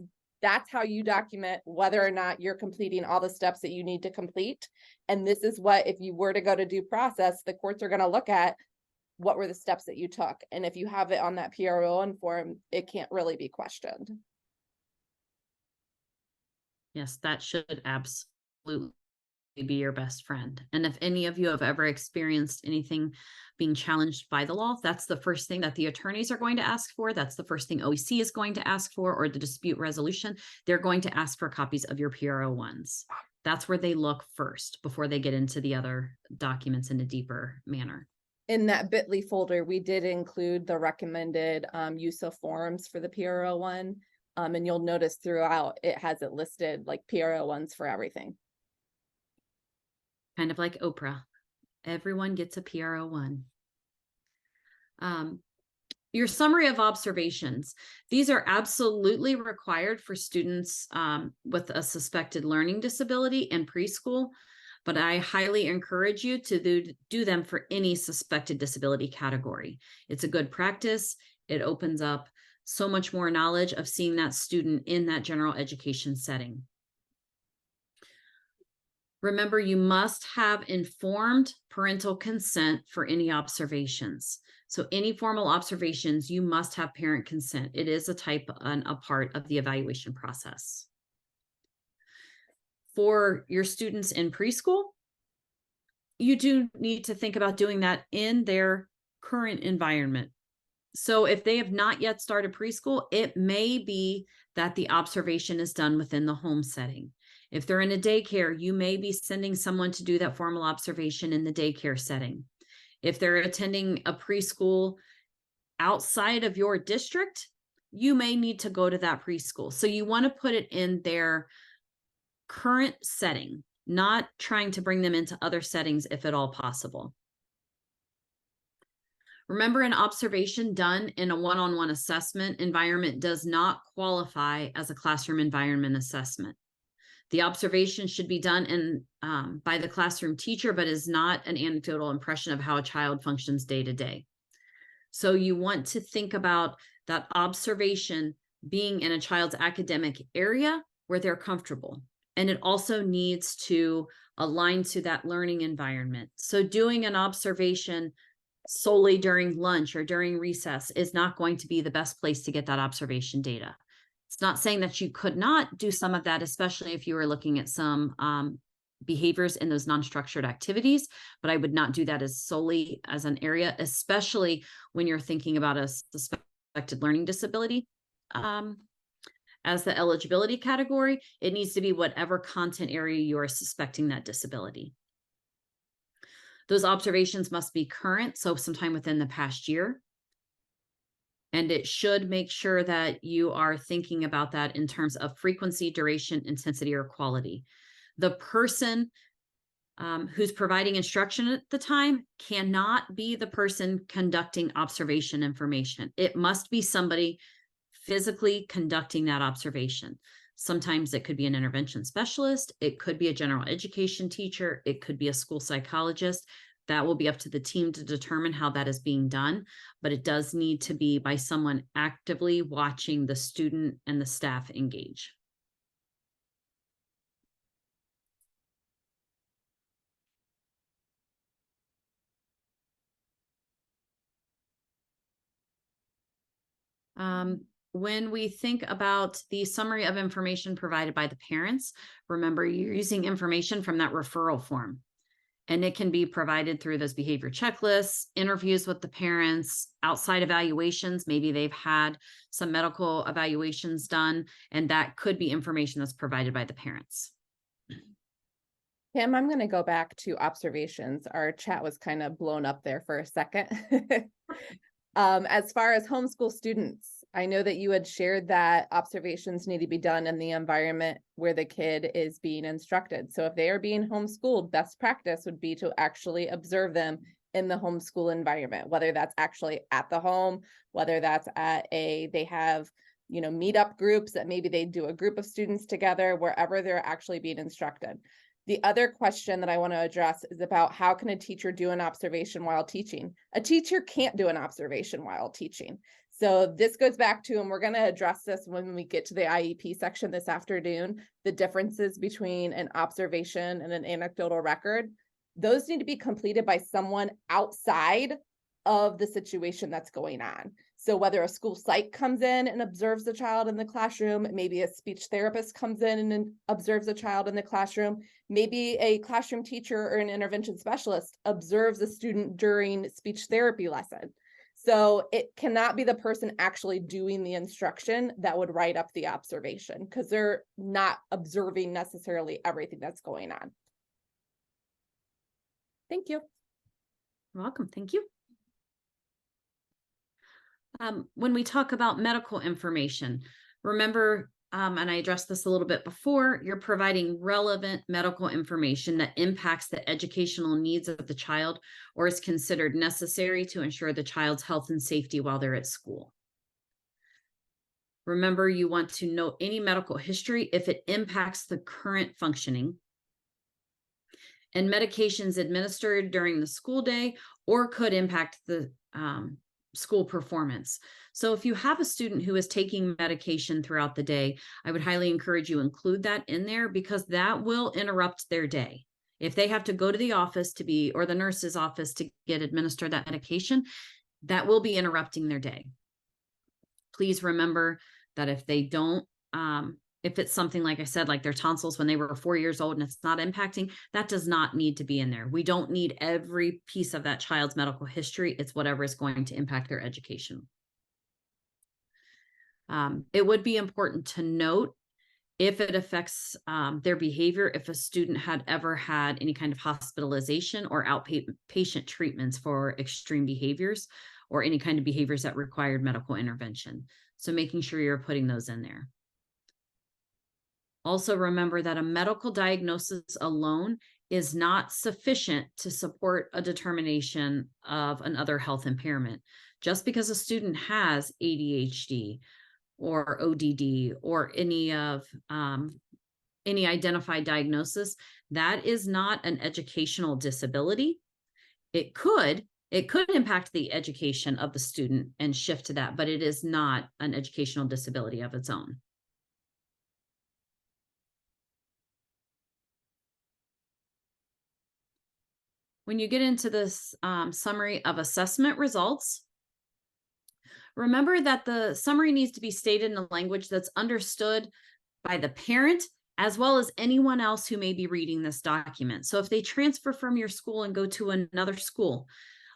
that's how you document whether or not you're completing all the steps that you need to complete. And this is what, if you were to go to due process, the courts are going to look at what were the steps that you took. And if you have it on that PRO1 form, it can't really be questioned. Yes, that should absolutely be your best friend. And if any of you have ever experienced anything being challenged by the law, that's the first thing that the attorneys are going to ask for. That's the first thing OEC is going to ask for, or the dispute resolution. They're going to ask for copies of your PRO1s. That's where they look first before they get into the other documents in a deeper manner. In that bit.ly folder, we did include the recommended use of forms for the PRO1. And you'll notice throughout it has it listed like PRO1s for everything. Kind of like Oprah. Everyone gets a PRO1. Your summary of observations. These are absolutely required for students with a suspected learning disability in preschool, but I highly encourage you to do them for any suspected disability category. It's a good practice. It opens up so much more knowledge of seeing that student in that general education setting. Remember, you must have informed parental consent for any observations. So any formal observations, you must have parent consent. It is a part of the evaluation process. For your students in preschool, you do need to think about doing that in their current environment. So if they have not yet started preschool, it may be that the observation is done within the home setting. If they're in a daycare, you may be sending someone to do that formal observation in the daycare setting. If they're attending a preschool outside of your district, you may need to go to that preschool. So you want to put it in their current setting, not trying to bring them into other settings if at all possible. Remember, an observation done in a one-on-one assessment environment does not qualify as a classroom environment assessment. The observation should be done by the classroom teacher, but is not an anecdotal impression of how a child functions day to day. So you want to think about that observation being in a child's academic area where they're comfortable. And it also needs to align to that learning environment. So doing an observation solely during lunch or during recess is not going to be the best place to get that observation data. It's not saying that you could not do some of that, especially if you were looking at some behaviors in those non-structured activities, but I would not do that as solely as an area, especially when you're thinking about a suspected learning disability. As the eligibility category, it needs to be whatever content area you are suspecting that disability. Those observations must be current, so sometime within the past year. And it should make sure that you are thinking about that in terms of frequency, duration, intensity, or quality. The person who's providing instruction at the time cannot be the person conducting observation information. It must be somebody physically conducting that observation. Sometimes it could be an intervention specialist. It could be a general education teacher. It could be a school psychologist. That will be up to the team to determine how that is being done, but it does need to be by someone actively watching the student and the staff engage. When we think about the summary of information provided by the parents, remember you're using information from that referral form. And it can be provided through those behavior checklists, interviews with the parents, outside evaluations. Maybe they've had some medical evaluations done, and that could be information that's provided by the parents. Kim, I'm going to go back to observations. Our chat was kind of blown up there for a second. As far as homeschool students, I know that you had shared that observations need to be done in the environment where the kid is being instructed. So if they are being homeschooled, best practice would be to actually observe them in the homeschool environment, whether that's actually at the home, whether that's at they have, meetup groups that maybe they do a group of students together, wherever they're actually being instructed. The other question that I want to address is about how can a teacher do an observation while teaching? A teacher can't do an observation while teaching. So this goes back to, and we're going to address this when we get to the IEP section this afternoon, the differences between an observation and an anecdotal record. Those need to be completed by someone outside of the situation that's going on. So whether a school psych comes in and observes the child in the classroom, maybe a speech therapist comes in and observes a child in the classroom, maybe a classroom teacher or an intervention specialist observes a student during speech therapy lesson. So it cannot be the person actually doing the instruction that would write up the observation, because they're not observing necessarily everything that's going on. Thank you. You're welcome. Thank you. When we talk about medical information, remember, and I addressed this a little bit before, you're providing relevant medical information that impacts the educational needs of the child or is considered necessary to ensure the child's health and safety while they're at school. Remember, you want to note any medical history if it impacts the current functioning, and medications administered during the school day or could impact the school performance. So if you have a student who is taking medication throughout the day, I would highly encourage you include that in there, because that will interrupt their day. If they have to go to the office or the nurse's office to get administered that medication, that will be interrupting their day. Please remember that if they don't, if it's something, like I said, like their tonsils when they were 4 years old and it's not impacting, that does not need to be in there. We don't need every piece of that child's medical history. It's whatever is going to impact their education. It would be important to note if it affects their behavior, if a student had ever had any kind of hospitalization or outpatient treatments for extreme behaviors or any kind of behaviors that required medical intervention. So making sure you're putting those in there. Also remember that a medical diagnosis alone is not sufficient to support a determination of another health impairment. Just because a student has ADHD or ODD or any identified diagnosis, that is not an educational disability. It could impact the education of the student and shift to that, but it is not an educational disability of its own. When you get into this summary of assessment results, remember that the summary needs to be stated in a language that's understood by the parent as well as anyone else who may be reading this document. So if they transfer from your school and go to another school,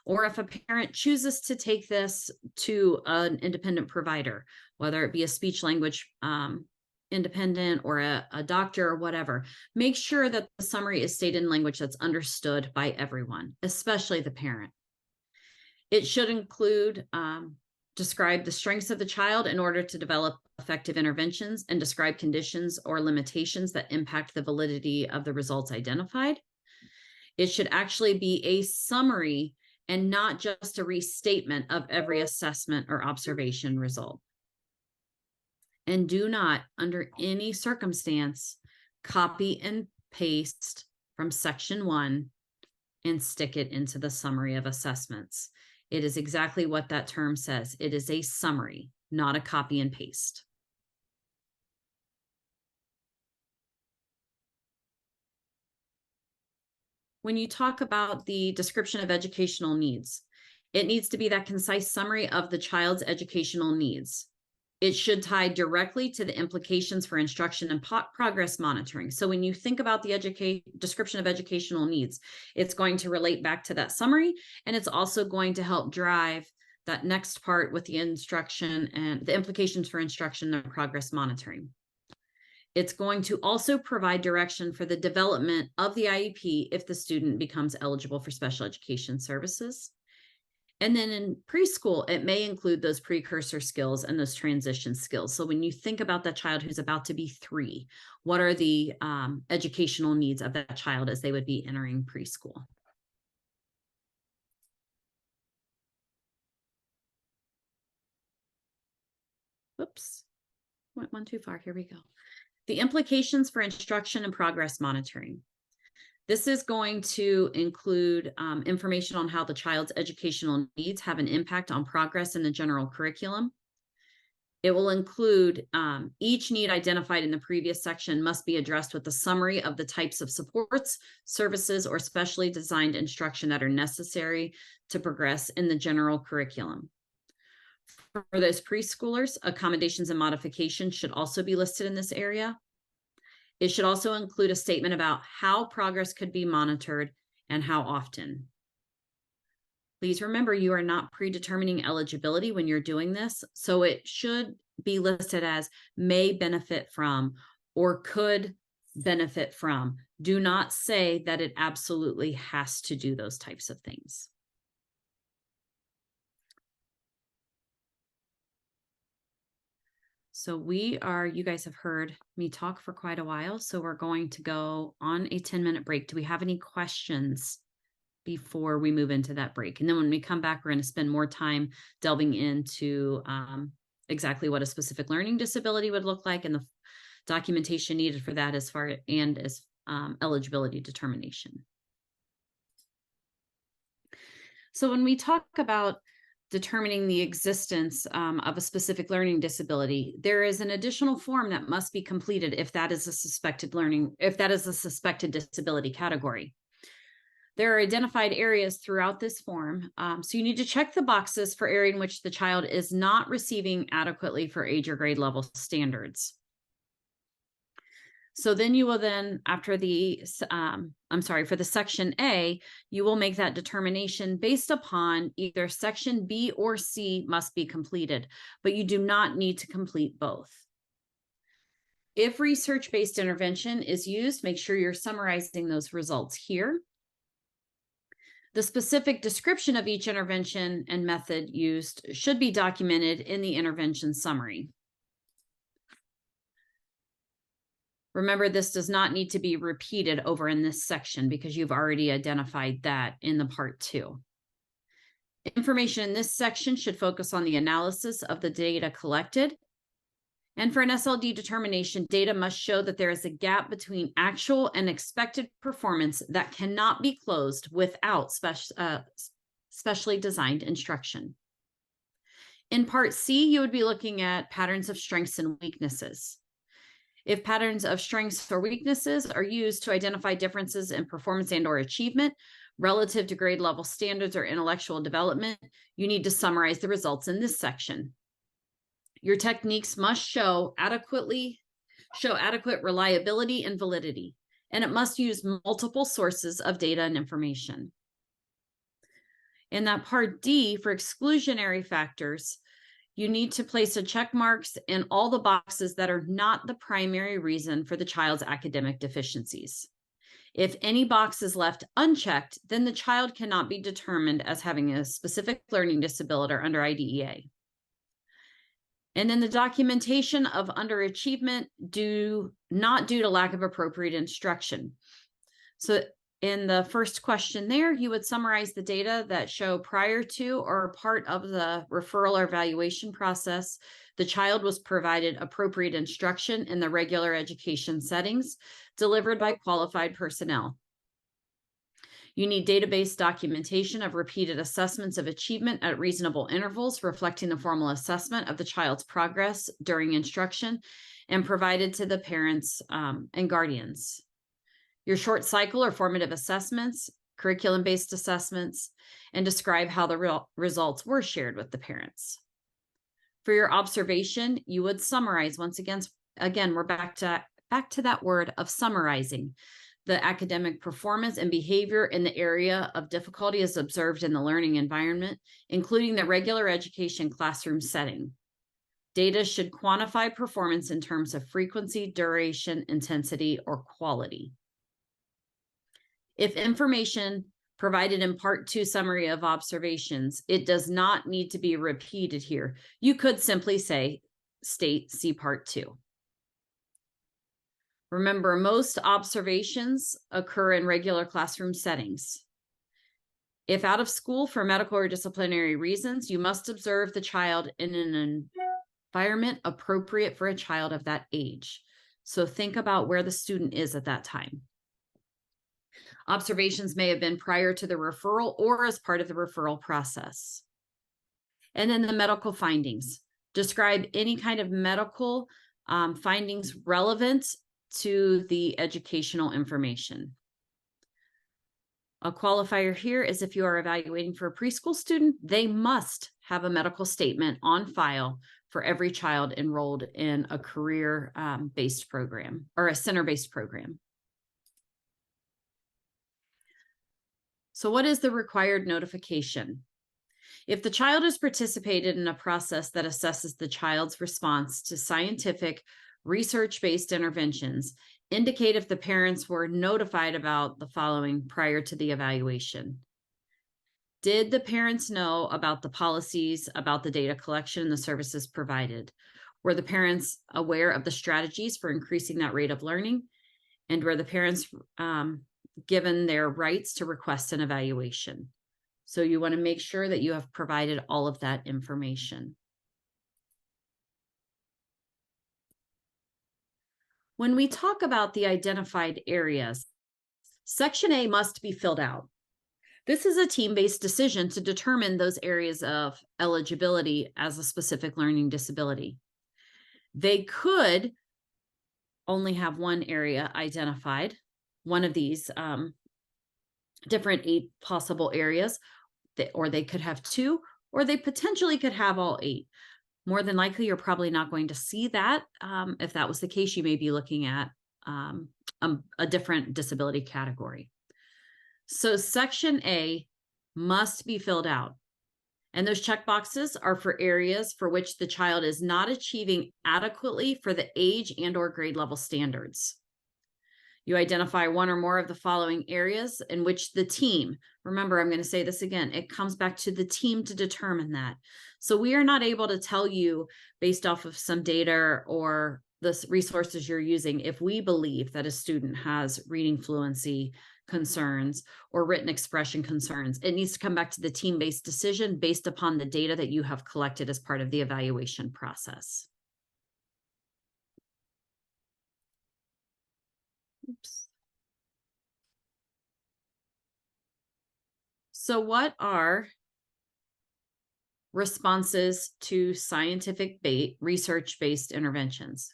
or if a parent chooses to take this to an independent provider, whether it be a speech language independent or a doctor or whatever, make sure that the summary is stated in language that's understood by everyone, especially the parent. It should include describe the strengths of the child in order to develop effective interventions, and describe conditions or limitations that impact the validity of the results identified. It should actually be a summary and not just a restatement of every assessment or observation result. And do not, under any circumstance, copy and paste from section 1 and stick it into the summary of assessments. It is exactly what that term says. It is a summary, not a copy and paste. When you talk about the description of educational needs, it needs to be that concise summary of the child's educational needs. It should tie directly to the implications for instruction and progress monitoring. So when you think about the description of educational needs, it's going to relate back to that summary, and it's also going to help drive that next part with the instruction and the implications for instruction and progress monitoring. It's going to also provide direction for the development of the IEP if the student becomes eligible for special education services. And then in preschool, it may include those precursor skills and those transition skills. So when you think about that child who's about to be 3, what are the educational needs of that child as they would be entering preschool? Whoops, went one too far. Here we go. The implications for instruction and progress monitoring. This is going to include information on how the child's educational needs have an impact on progress in the general curriculum. It will include each need identified in the previous section must be addressed with a summary of the types of supports, services, or specially designed instruction that are necessary to progress in the general curriculum. For those preschoolers, accommodations and modifications should also be listed in this area. It should also include a statement about how progress could be monitored and how often. Please remember, you are not predetermining eligibility when you're doing this, so it should be listed as may benefit from or could benefit from. Do not say that it absolutely has to do those types of things. So you guys have heard me talk for quite a while, so we're going to go on a 10-minute break. Do we have any questions before we move into that break? And then when we come back, we're going to spend more time delving into exactly what a specific learning disability would look like and the documentation needed for that as eligibility determination. So when we talk about determining the existence of a specific learning disability, there is an additional form that must be completed if that is a suspected disability category. There are identified areas throughout this form. So you need to check the boxes for area in which the child is not receiving adequately for age or grade level standards. So then you will after for the section A, you will make that determination based upon either section B or C must be completed, but you do not need to complete both. If research-based intervention is used, make sure you're summarizing those results here. The specific description of each intervention and method used should be documented in the intervention summary. Remember, this does not need to be repeated over in this section because you've already identified that in the part 2. Information in this section should focus on the analysis of the data collected. And for an SLD determination, data must show that there is a gap between actual and expected performance that cannot be closed without specially designed instruction. In part C, you would be looking at patterns of strengths and weaknesses. If patterns of strengths or weaknesses are used to identify differences in performance and/or achievement relative to grade level standards or intellectual development, you need to summarize the results in this section. Your techniques must show adequate reliability and validity, and it must use multiple sources of data and information. In that part D, for exclusionary factors, you need to place a check marks in all the boxes that are not the primary reason for the child's academic deficiencies. If any box is left unchecked, then the child cannot be determined as having a specific learning disability under IDEA. And then the documentation of underachievement not due to lack of appropriate instruction. So in the first question there, you would summarize the data that show prior to or part of the referral or evaluation process, the child was provided appropriate instruction in the regular education settings delivered by qualified personnel. You need database documentation of repeated assessments of achievement at reasonable intervals, reflecting the formal assessment of the child's progress during instruction and provided to the parents and guardians. Your short cycle or formative assessments, curriculum-based assessments, and describe how the results were shared with the parents. For your observation, you would summarize once again, we're back to that word of summarizing the academic performance and behavior in the area of difficulty as observed in the learning environment, including the regular education classroom setting. Data should quantify performance in terms of frequency, duration, intensity, or quality. If information provided in part 2 summary of observations. It does not need to be repeated here. You could simply say, state, see part 2. Remember, most observations occur in regular classroom settings. If out of school for medical or disciplinary reasons, you must observe the child in an environment appropriate for a child of that age. So think about where the student is at that time. Observations may have been prior to the referral or as part of the referral process. And then the medical findings. Describe any kind of medical findings relevant to the educational information. A qualifier here is if you are evaluating for a preschool student, they must have a medical statement on file for every child enrolled in a career-based program or a center-based program. So what is the required notification? If the child has participated in a process that assesses the child's response to scientific research-based interventions, indicate if the parents were notified about the following prior to the evaluation. Did the parents know about the policies, about the data collection and the services provided? Were the parents aware of the strategies for increasing that rate of learning? And were the parents given their rights to request an evaluation? So you want to make sure that you have provided all of that information. When we talk about the identified areas, Section A must be filled out. This is a team-based decision to determine those areas of eligibility as a specific learning disability. They could only have one area identified, one of these different 8 possible areas, or they could have 2, or they potentially could have all 8. More than likely, you're probably not going to see that. If that was the case, you may be looking at a different disability category. So Section A must be filled out. And those checkboxes are for areas for which the child is not achieving adequately for the age and or grade level standards. You identify one or more of the following areas in which the team, remember, I'm going to say this again, it comes back to the team to determine that. So we are not able to tell you based off of some data or the resources you're using if we believe that a student has reading fluency concerns or written expression concerns. It needs to come back to the team-based decision based upon the data that you have collected as part of the evaluation process. Oops. So what are responses to scientific research-based interventions?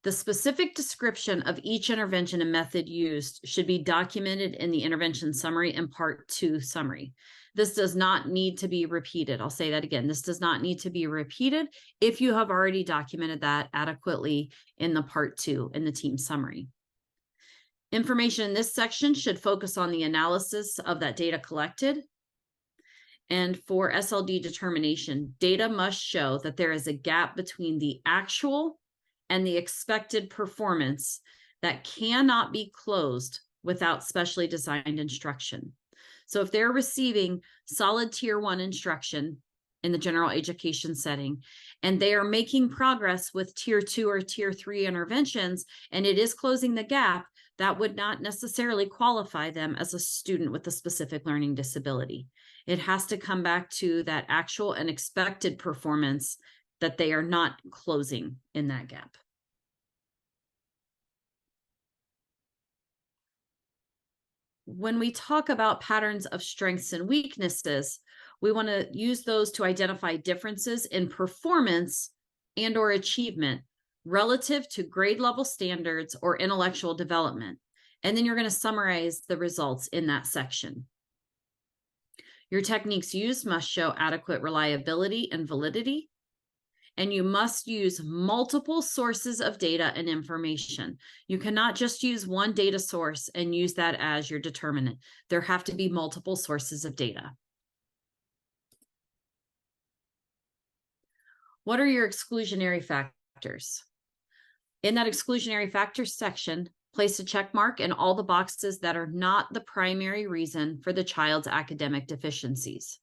The specific description of each intervention and method used should be documented in the intervention summary and part 2 summary. This does not need to be repeated. I'll say that again. This does not need to be repeated if you have already documented that adequately in the part 2 in the team summary. Information in this section should focus on the analysis of that data collected. And for SLD determination, data must show that there is a gap between the actual and the expected performance that cannot be closed without specially designed instruction. So if they're receiving solid tier 1 instruction in the general education setting, and they are making progress with tier 2 or tier 3 interventions, and it is closing the gap, that would not necessarily qualify them as a student with a specific learning disability. It has to come back to that actual and expected performance that they are not closing in that gap. When we talk about patterns of strengths and weaknesses, we want to use those to identify differences in performance and or achievement relative to grade level standards or intellectual development. And then you're going to summarize the results in that section. Your techniques used must show adequate reliability and validity. And you must use multiple sources of data and information. You cannot just use one data source and use that as your determinant. There have to be multiple sources of data. What are your exclusionary factors? In that exclusionary factors section, Place a check mark in all the boxes that are not the primary reason for the child's academic deficiencies.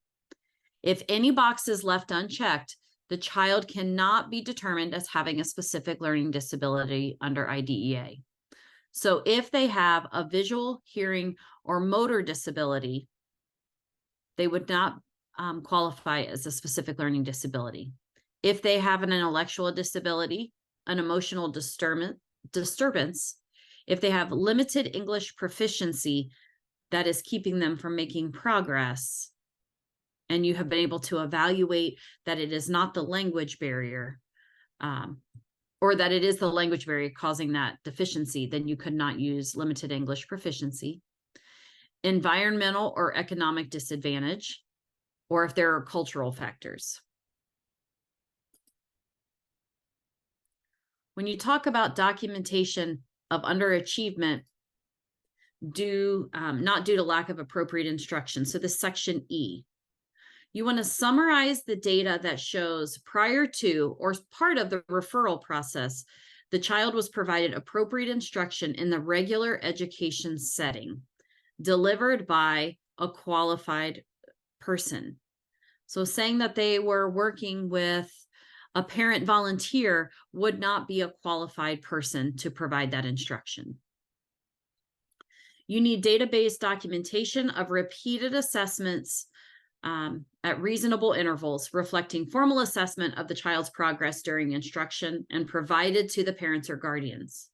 If any box is left unchecked, the child cannot be determined as having a specific learning disability under IDEA. So if they have a visual, hearing, or motor disability, they would not qualify as a specific learning disability. If they have an intellectual disability, an emotional disturbance, if they have limited English proficiency that is keeping them from making progress, and you have been able to evaluate that it is not the language barrier, or that it is the language barrier causing that deficiency, then you could not use limited English proficiency. Environmental or economic disadvantage, or if there are cultural factors. When you talk about documentation of underachievement not due to lack of appropriate instruction, so this section E, you want to summarize the data that shows prior to or part of the referral process, the child was provided appropriate instruction in the regular education setting, delivered by a qualified person. So saying that they were working with a parent volunteer would not be a qualified person to provide that instruction. You need database documentation of repeated assessments at reasonable intervals, reflecting formal assessment of the child's progress during instruction and provided to the parents or guardians.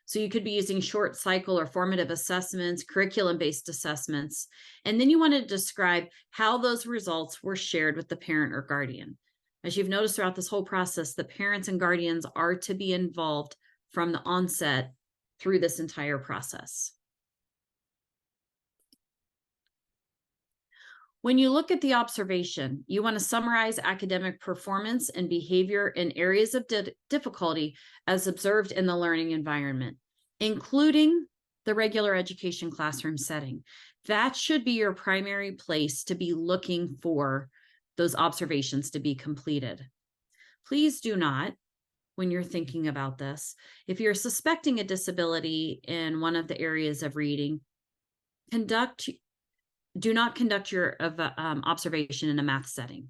So you could be using short cycle or formative assessments, curriculum-based assessments, and then you want to describe how those results were shared with the parent or guardian. As you've noticed throughout this whole process, the parents and guardians are to be involved from the onset through this entire process. When you look at the observation, you want to summarize academic performance and behavior in areas of difficulty as observed in the learning environment, including the regular education classroom setting. That should be your primary place to be looking for those observations to be completed. Please do not, when you're thinking about this, if you're suspecting a disability in one of the areas of reading, do not conduct your observation in a math setting.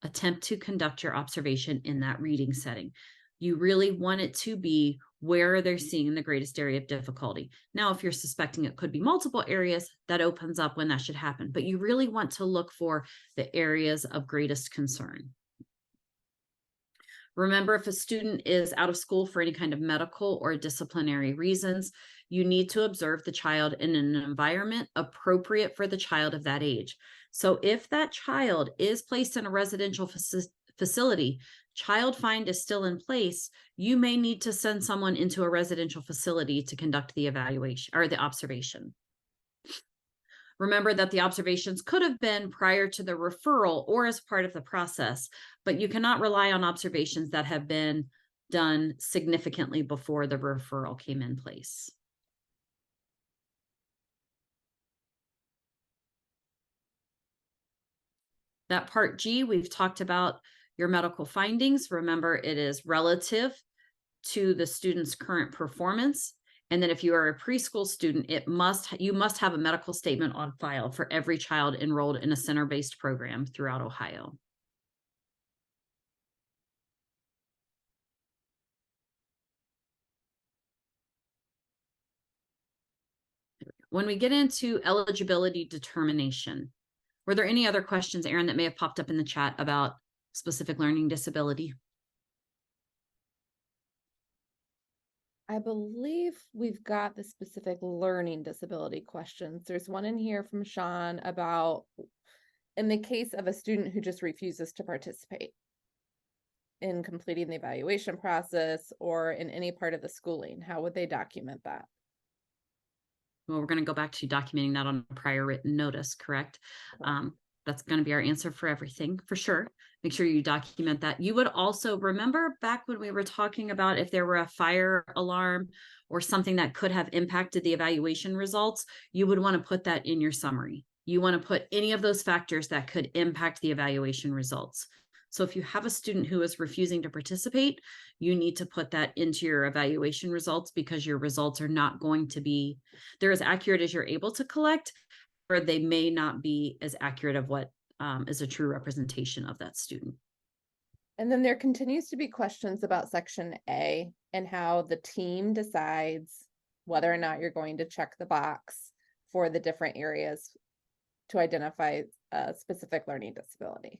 Attempt to conduct your observation in that reading setting. You really want it to be where they're seeing the greatest area of difficulty. Now, if you're suspecting it could be multiple areas, that opens up when that should happen. But you really want to look for the areas of greatest concern. Remember, if a student is out of school for any kind of medical or disciplinary reasons, you need to observe the child in an environment appropriate for the child of that age. So if that child is placed in a residential facility, child find is still in place, you may need to send someone into a residential facility to conduct the evaluation or the observation. Remember that the observations could have been prior to the referral or as part of the process, but you cannot rely on observations that have been done significantly before the referral came in place. That part G, we've talked about your medical findings. Remember, it is relative to the student's current performance. And then if you are a preschool student, you must have a medical statement on file for every child enrolled in a center-based program throughout Ohio. When we get into eligibility determination, were there any other questions, Erin, that may have popped up in the chat about specific learning disability? I believe we've got the specific learning disability questions. There's one in here from Sean about, in the case of a student who just refuses to participate in completing the evaluation process or in any part of the schooling, how would they document that? Well, we're going to go back to documenting that on a prior written notice, correct? That's going to be our answer for everything, for sure. Make sure you document that. You would also remember back when we were talking about if there were a fire alarm or something that could have impacted the evaluation results, you would want to put that in your summary. You want to put any of those factors that could impact the evaluation results. So if you have a student who is refusing to participate, you need to put that into your evaluation results, because your results are not going to be, they're as accurate as you're able to collect, or they may not be as accurate of what is a true representation of that student. And then there continues to be questions about section A and how the team decides whether or not you're going to check the box for the different areas to identify a specific learning disability.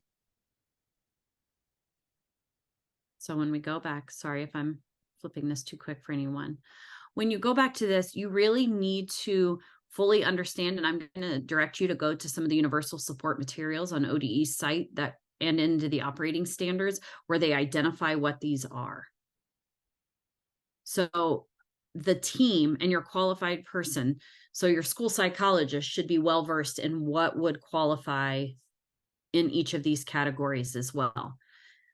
So when we go back, sorry if I'm flipping this too quick for anyone. When you go back to this, you really need to fully understand, and I'm going to direct you to go to some of the universal support materials on ODE's site and into the operating standards where they identify what these are. So the team and your qualified person, so your school psychologist should be well versed in what would qualify in each of these categories as well.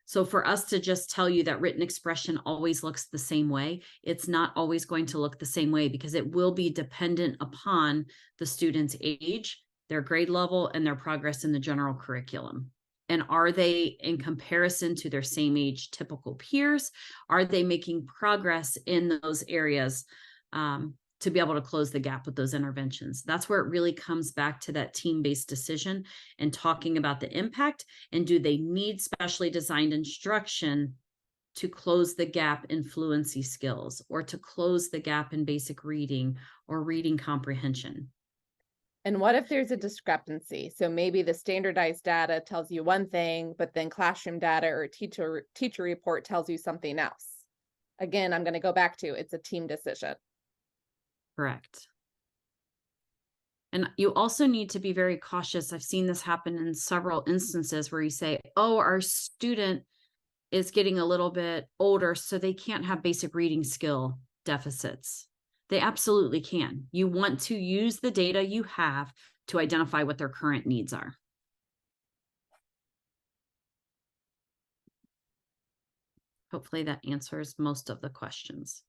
So for us to just tell you that written expression always looks the same way, it's not always going to look the same way, because it will be dependent upon the student's age, their grade level, and their progress in the general curriculum. And are they, in comparison to their same age typical peers, are they making progress in those areas to be able to close the gap with those interventions? That's where it really comes back to that team-based decision and talking about the impact, and do they need specially designed instruction to close the gap in fluency skills, or to close the gap in basic reading or reading comprehension. And what if there's a discrepancy? So maybe the standardized data tells you one thing, but then classroom data or teacher report tells you something else. Again, I'm going to go back to, it's a team decision. Correct. And you also need to be very cautious. I've seen this happen in several instances where you say, oh, our student is getting a little bit older, so they can't have basic reading skill deficits. They absolutely can. You want to use the data you have to identify what their current needs are. Hopefully that answers most of the questions.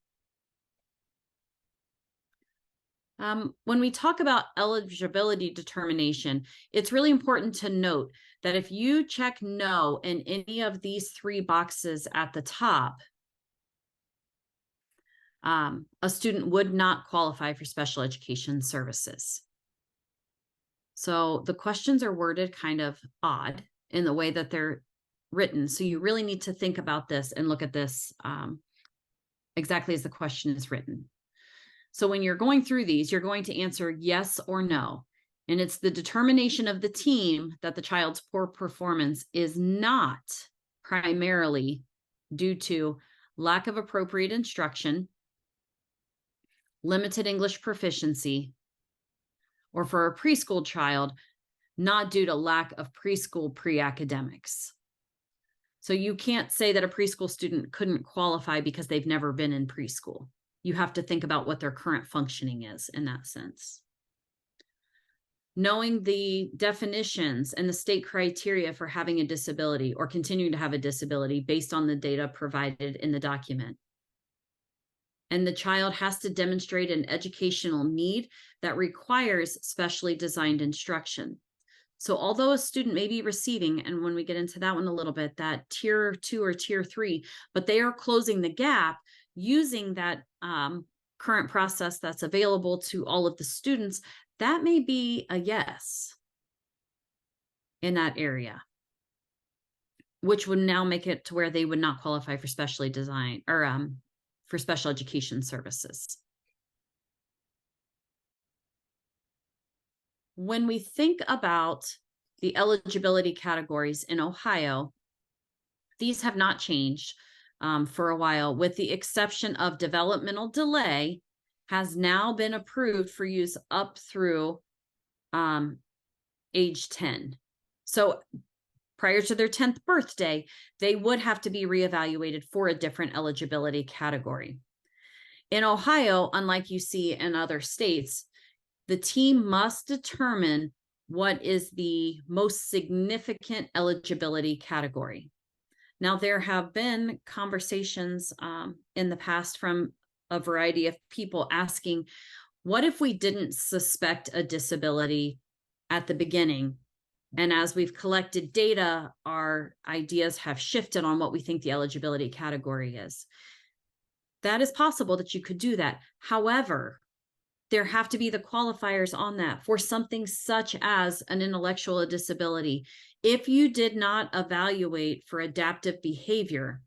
When we talk about eligibility determination, it's really important to note that if you check no in any of these three boxes at the top, a student would not qualify for special education services. So the questions are worded kind of odd in the way that they're written. So you really need to think about this and look at this exactly as the question is written. So when you're going through these, you're going to answer yes or no. And it's the determination of the team that the child's poor performance is not primarily due to lack of appropriate instruction, limited English proficiency, or for a preschool child, not due to lack of preschool pre-academics. So you can't say that a preschool student couldn't qualify because they've never been in preschool. You have to think about what their current functioning is in that sense. Knowing the definitions and the state criteria for having a disability or continuing to have a disability based on the data provided in the document. And the child has to demonstrate an educational need that requires specially designed instruction. So although a student may be receiving, and when we get into that one a little bit, that tier 2 or tier 3, but they are closing the gap using that current process that's available to all of the students, that may be a yes in that area, which would now make it to where they would not qualify for specially designed or for special education services. When we think about the eligibility categories in Ohio, these have not changed for a while, with the exception of developmental delay has now been approved for use up through age 10. So prior to their 10th birthday, they would have to be reevaluated for a different eligibility category. In Ohio, unlike you see in other states, the team must determine what is the most significant eligibility category. Now, there have been conversations in the past from a variety of people asking, what if we didn't suspect a disability at the beginning? And as we've collected data, our ideas have shifted on what we think the eligibility category is. That is possible that you could do that. However, there have to be the qualifiers on that for something such as an intellectual disability. If you did not evaluate for adaptive behavior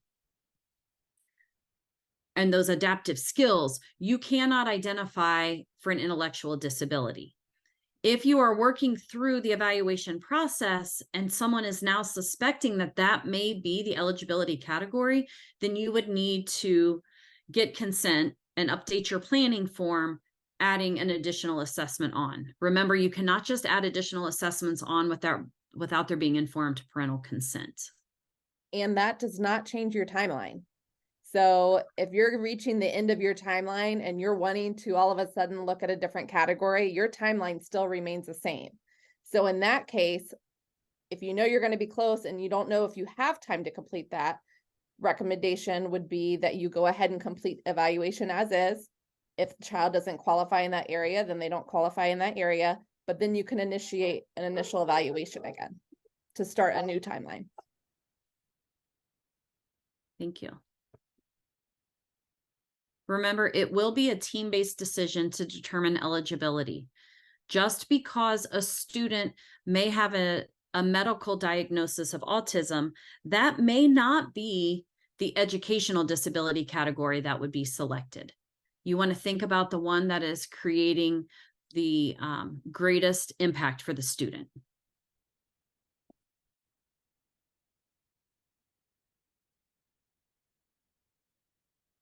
and those adaptive skills, you cannot identify for an intellectual disability. If you are working through the evaluation process and someone is now suspecting that that may be the eligibility category, then you would need to get consent and update your planning form, adding an additional assessment on. Remember, you cannot just add additional assessments on without there being informed parental consent. And that does not change your timeline. So if you're reaching the end of your timeline and you're wanting to all of a sudden look at a different category, your timeline still remains the same. So in that case, if you know you're going to be close and you don't know if you have time to complete that, recommendation would be that you go ahead and complete evaluation as is. If the child doesn't qualify in that area, then they don't qualify in that area, but then you can initiate an initial evaluation again to start a new timeline. Thank you. Remember, it will be a team-based decision to determine eligibility. Just because a student may have a medical diagnosis of autism, that may not be the educational disability category that would be selected. You want to think about the one that is creating the greatest impact for the student.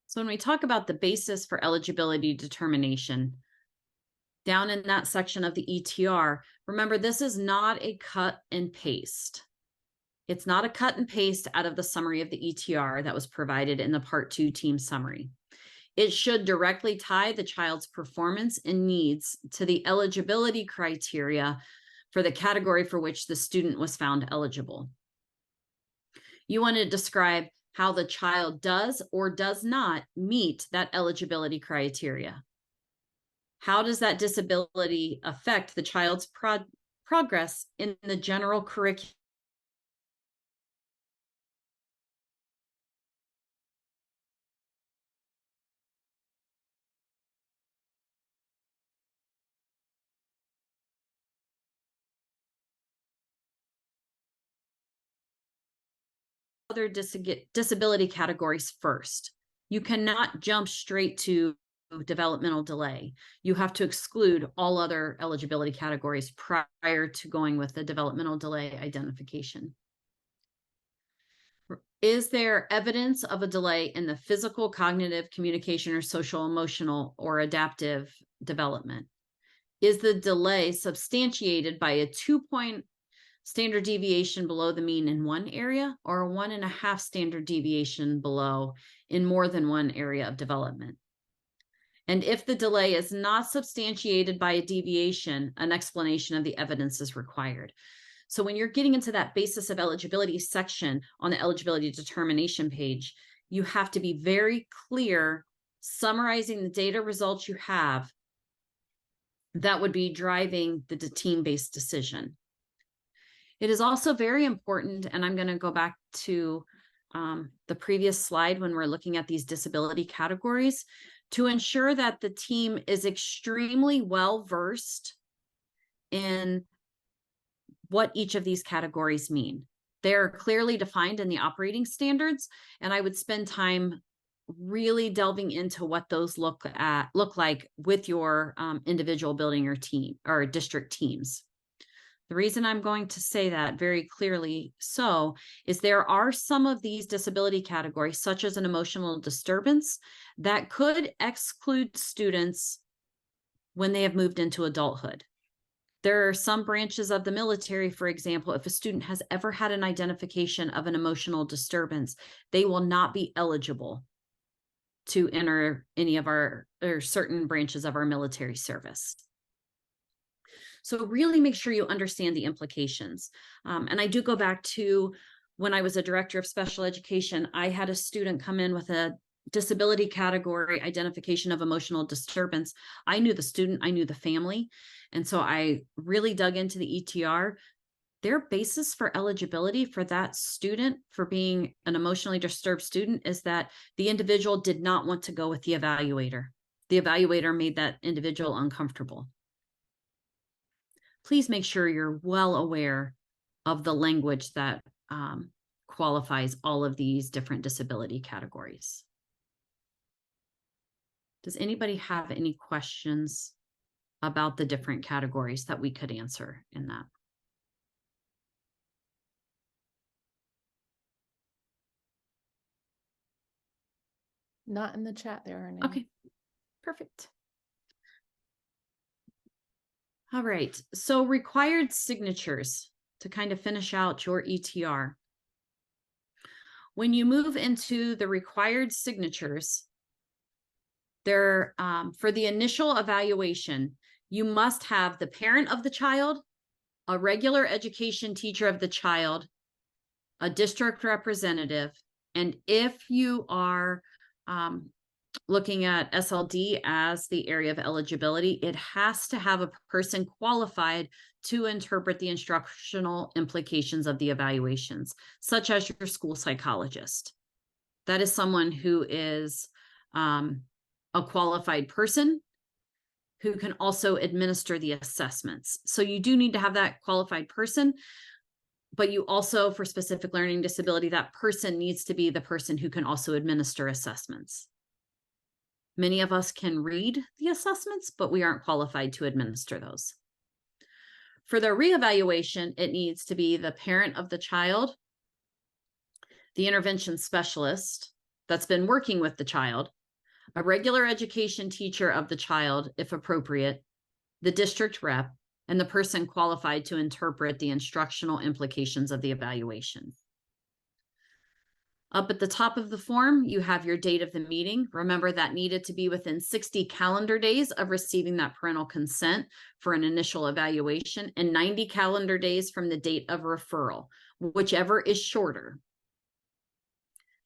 So when we talk about the basis for eligibility determination, down in that section of the ETR, remember, this is not a cut and paste. It's not a cut and paste out of the summary of the ETR that was provided in the Part 2 team summary. It should directly tie the child's performance and needs to the eligibility criteria for the category for which the student was found eligible. You want to describe how the child does or does not meet that eligibility criteria. How does that disability affect the child's progress in the general curriculum? Other disability categories first. You cannot jump straight to developmental delay. You have to exclude all other eligibility categories prior to going with the developmental delay identification. Is there evidence of a delay in the physical, cognitive, communication, or social, emotional, or adaptive development? Is the delay substantiated by a 2-point standard deviation below the mean in one area, or a 1.5 standard deviation below in more than one area of development? And if the delay is not substantiated by a deviation, an explanation of the evidence is required. So when you're getting into that basis of eligibility section on the eligibility determination page, you have to be very clear, summarizing the data results you have that would be driving the team-based decision. It is also very important, and I'm going to go back to the previous slide when we're looking at these disability categories, to ensure that the team is extremely well-versed in what each of these categories mean. They're clearly defined in the operating standards, and I would spend time really delving into what those look like with your individual building or team or district teams. The reason I'm going to say that very clearly is there are some of these disability categories, such as an emotional disturbance, that could exclude students when they have moved into adulthood. There are some branches of the military, for example, if a student has ever had an identification of an emotional disturbance, they will not be eligible to enter any of our or certain branches of our military service. So really make sure you understand the implications. And I do go back to when I was a director of special education, I had a student come in with a disability category identification of emotional disturbance. I knew the student, I knew the family. And so I really dug into the ETR. their basis for eligibility for that student, for being an emotionally disturbed student, is that the individual did not want to go with the evaluator. The evaluator made that individual uncomfortable. Please make sure you're well aware of the language that qualifies all of these different disability categories. Does anybody have any questions about the different categories that we could answer in that? Not in the chat, there are any. Okay, perfect. All right, so required signatures to kind of finish out your ETR. When you move into the required signatures, there, for the initial evaluation, you must have the parent of the child, a regular education teacher of the child, a district representative, and if you are looking at SLD as the area of eligibility, it has to have a person qualified to interpret the instructional implications of the evaluations, such as your school psychologist. That is someone who is a qualified person who can also administer the assessments. So you do need to have that qualified person, but you also, for specific learning disability, that person needs to be the person who can also administer assessments. Many of us can read the assessments, but we aren't qualified to administer those. For the reevaluation, it needs to be the parent of the child, the intervention specialist that's been working with the child, a regular education teacher of the child, if appropriate, the district rep, and the person qualified to interpret the instructional implications of the evaluation. Up at the top of the form, you have your date of the meeting. Remember, that needed to be within 60 calendar days of receiving that parental consent for an initial evaluation and 90 calendar days from the date of referral, whichever is shorter.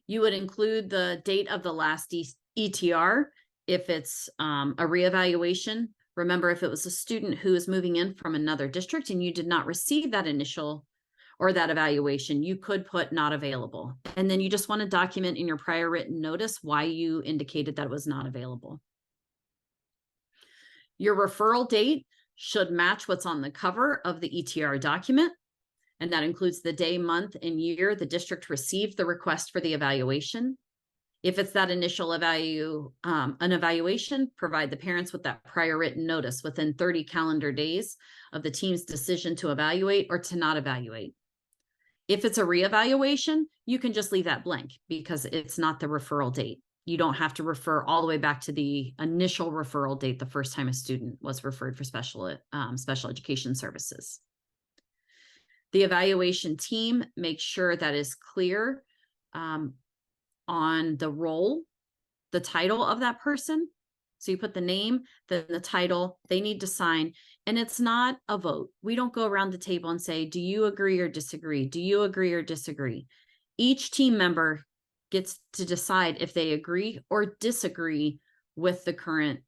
You would include the date of the last ETR if it's a reevaluation. Remember, if it was a student who is moving in from another district and you did not receive that initial or that evaluation, you could put not available. And then you just want to document in your prior written notice why you indicated that it was not available. Your referral date should match what's on the cover of the ETR document. And that includes the day, month, and year the district received the request for the evaluation. If it's that initial an evaluation, provide the parents with that prior written notice within 30 calendar days of the team's decision to evaluate or to not evaluate. If it's a reevaluation, you can just leave that blank because it's not the referral date. You don't have to refer all the way back to the initial referral date the first time a student was referred for special education services. The evaluation team makes sure that is clear on the role, the title of that person. So you put the name, then the title, they need to sign, and it's not a vote. We don't go around the table and say, do you agree or disagree? Do you agree or disagree? Each team member gets to decide if they agree or disagree with the current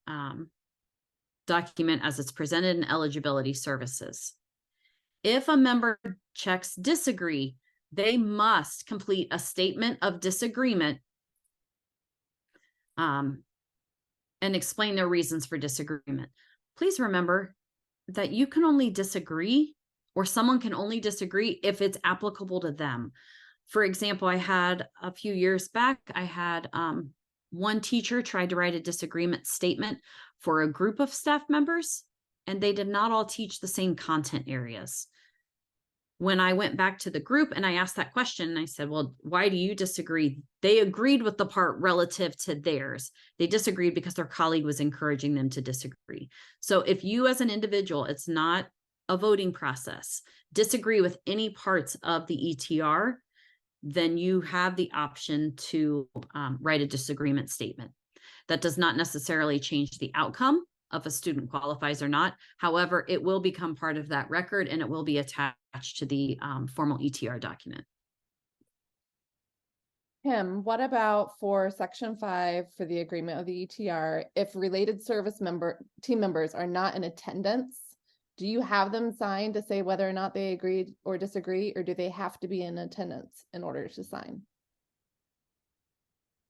document as it's presented in eligibility services. If a member checks disagree, they must complete a statement of disagreement and explain their reasons for disagreement. Please remember that you can only disagree, or someone can only disagree if it's applicable to them. For example, I had a few years back, I had one teacher tried to write a disagreement statement for a group of staff members, and they did not all teach the same content areas. When I went back to the group and I asked that question, and I said, well, why do you disagree? They agreed with the part relative to theirs. They disagreed because their colleague was encouraging them to disagree. So if you as an individual, it's not a voting process, disagree with any parts of the ETR, then you have the option to write a disagreement statement. That does not necessarily change the outcome of a student qualifies or not. However, it will become part of that record and it will be attached to the formal ETR document. Kim, what about for section 5 for the agreement of the ETR? If related service team members are not in attendance, do you have them sign to say whether or not they agree or disagree, or do they have to be in attendance in order to sign?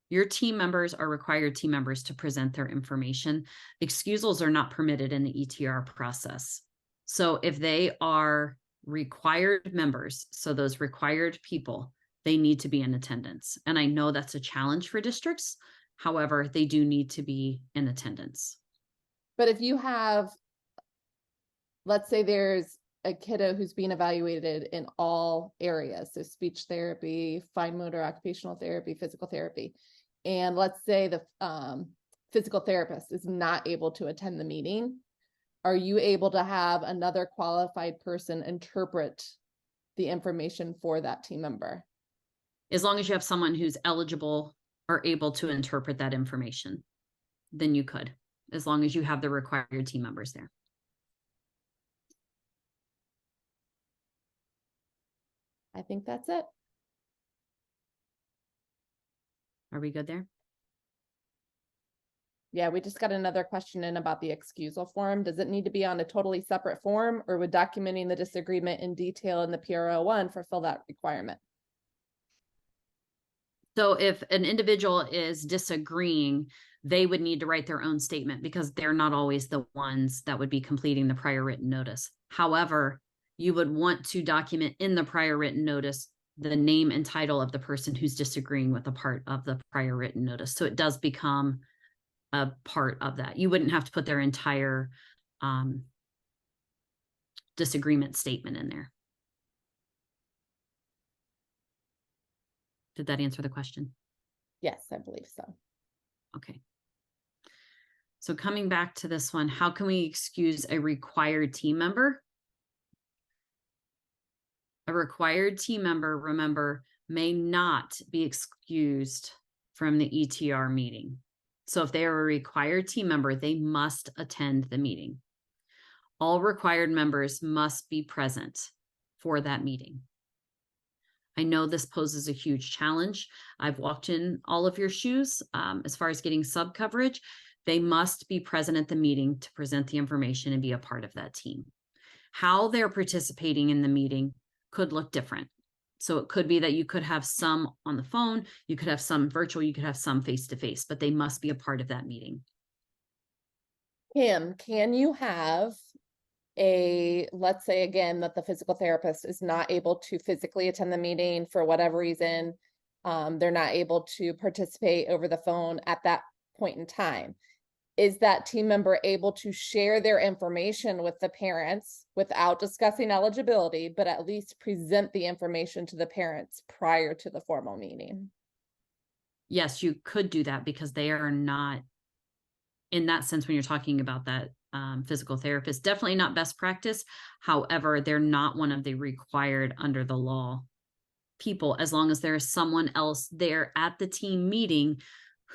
Your team members are required team members to present their information. Excusals are not permitted in the ETR process. So if they are required members, so those required people, they need to be in attendance. And I know that's a challenge for districts. However, they do need to be in attendance. But if you have, let's say there's a kiddo who's being evaluated in all areas, so speech therapy, fine motor, occupational therapy, physical therapy, and let's say the physical therapist is not able to attend the meeting, are you able to have another qualified person interpret the information for that team member? As long as you have someone who's eligible or able to interpret that information, then you could, as long as you have the required team members there. I think that's it. Are we good there? Yeah, we just got another question in about the excusal form. Does it need to be on a totally separate form, or would documenting the disagreement in detail in the PRO1 fulfill that requirement? So if an individual is disagreeing, they would need to write their own statement because they're not always the ones that would be completing the prior written notice. However, you would want to document in the prior written notice the name and title of the person who's disagreeing with a part of the prior written notice. So it does become a part of that. You wouldn't have to put their entire disagreement statement in there. Did that answer the question? Yes, I believe so. Okay. So coming back to this one, how can we excuse a required team member? A required team member, remember, may not be excused from the ETR meeting. So if they are a required team member, they must attend the meeting. All required members must be present for that meeting. I know this poses a huge challenge. I've walked in all of your shoes as far as getting sub coverage. They must be present at the meeting to present the information and be a part of that team. How they're participating in the meeting could look different. So it could be that you could have some on the phone, you could have some virtual, you could have some face-to-face, but they must be a part of that meeting. Kim, can you have let's say again that the physical therapist is not able to physically attend the meeting for whatever reason, they're not able to participate over the phone at that point in time. Is that team member able to share their information with the parents without discussing eligibility, but at least present the information to the parents prior to the formal meeting? Yes, you could do that because they are not, in that sense, when you're talking about that physical therapist, definitely not best practice. However, they're not one of the required under the law people, as long as there is someone else there at the team meeting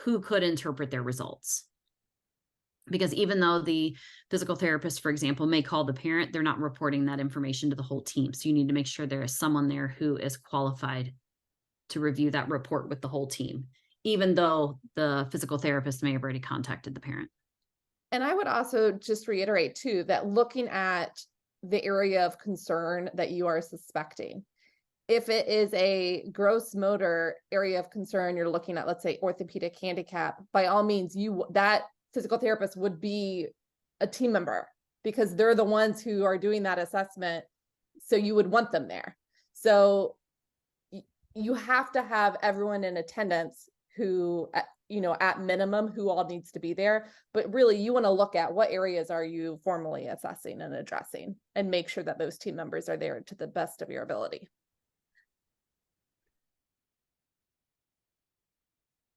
who could interpret their results. Because even though the physical therapist, for example, may call the parent, they're not reporting that information to the whole team. So you need to make sure there is someone there who is qualified to review that report with the whole team, even though the physical therapist may have already contacted the parent. And I would also just reiterate too, that looking at the area of concern that you are suspecting, if it is a gross motor area of concern, you're looking at, let's say, orthopedic handicap, by all means, that physical therapist would be a team member because they're the ones who are doing that assessment. So you would want them there. So you have to have everyone in attendance who, at minimum, who all needs to be there. But really, you want to look at what areas are you formally assessing and addressing and make sure that those team members are there to the best of your ability.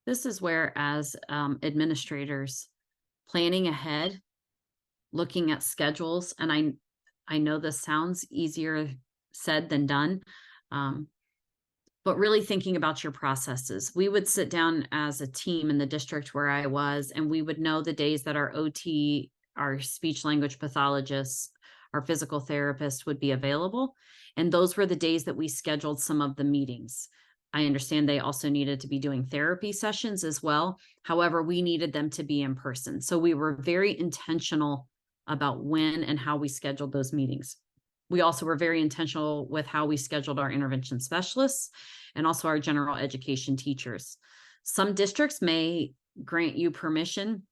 This is where, as administrators, planning ahead, looking at schedules, and I know this sounds easier said than done, but really thinking about your processes. We would sit down as a team in the district where I was, and we would know the days that our OT, our speech language pathologists, our physical therapist would be available. And those were the days that we scheduled some of the meetings. I understand they also needed to be doing therapy sessions as well. However, we needed them to be in person. So we were very intentional about when and how we scheduled those meetings. We also were very intentional with how we scheduled our intervention specialists and also our general education teachers. Some districts may grant you permission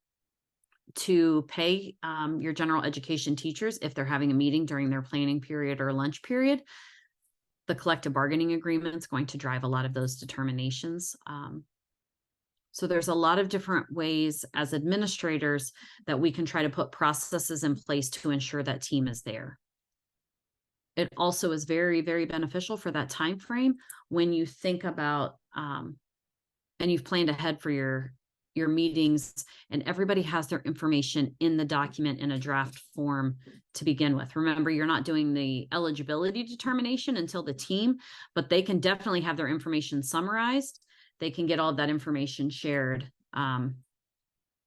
to pay your general education teachers if they're having a meeting during their planning period or lunch period. The collective bargaining agreement is going to drive a lot of those determinations. So there's a lot of different ways as administrators that we can try to put processes in place to ensure that team is there. It also is very, very beneficial for that time frame when you think about and you've planned ahead for your meetings, and everybody has their information in the document in a draft form to begin with. Remember, you're not doing the eligibility determination until the team, but they can definitely have their information summarized. They can get all of that information shared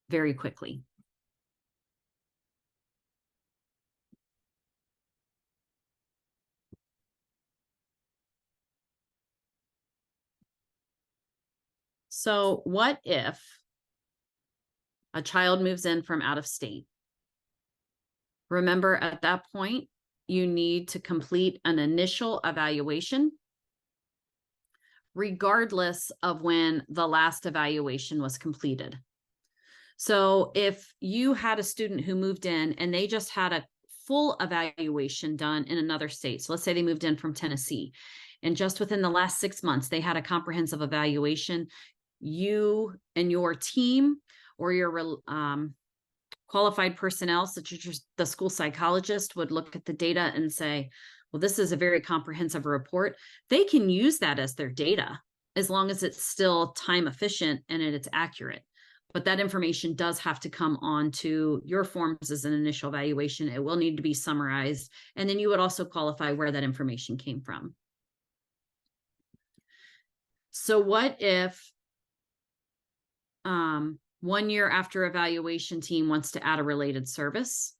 very quickly. So what if a child moves in from out of state? Remember, at that point, you need to complete an initial evaluation, regardless of when the last evaluation was completed. So if you had a student who moved in and they just had a full evaluation done in another state, so let's say they moved in from Tennessee, and just within the last 6 months, they had a comprehensive evaluation, you and your team or your qualified personnel, such as the school psychologist, would look at the data and say, well, this is a very comprehensive report. They can use that as their data as long as it's still time efficient and it's accurate. But that information does have to come onto your forms as an initial evaluation. It will need to be summarized. And then you would also qualify where that information came from. So what if 1 year after evaluation team wants to add a related service?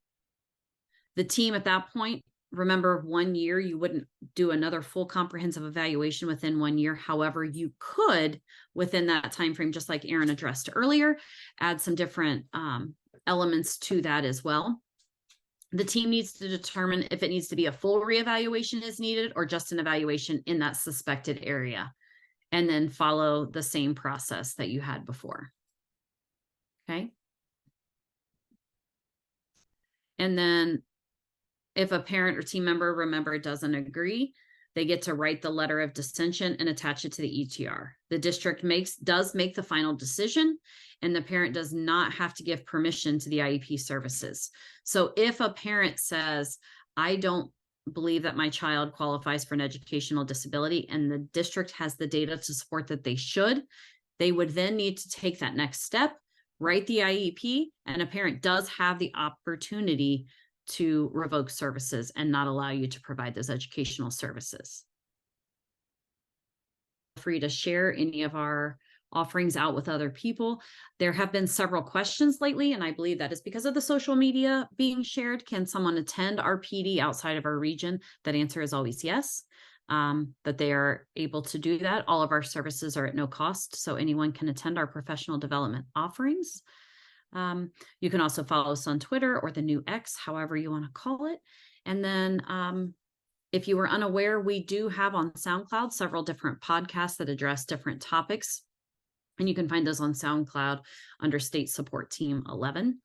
The team at that point, remember, 1 year, you wouldn't do another full comprehensive evaluation within 1 year. However, you could, within that time frame, just like Erin addressed earlier, add some different elements to that as well. The team needs to determine if it needs to be a full reevaluation is needed or just an evaluation in that suspected area, and then follow the same process that you had before. Okay. And then if a parent or team member, remember, doesn't agree, they get to write the letter of dissension and attach it to the ETR. The district does make the final decision, and the parent does not have to give permission to the IEP services. So if a parent says, I don't believe that my child qualifies for an educational disability, and the district has the data to support that they should, they would then need to take that next step, write the IEP, and a parent does have the opportunity to revoke services and not allow you to provide those educational services. Feel free to share any of our offerings out with other people. There have been several questions lately, and I believe that is because of the social media being shared. Can someone attend our PD outside of our region? That answer is always yes, that they are able to do that. All of our services are at no cost, so anyone can attend our professional development offerings. You can also follow us on Twitter or the new X, however you want to call it. And then if you were unaware, we do have on SoundCloud several different podcasts that address different topics. And you can find those on SoundCloud under State Support Team 11.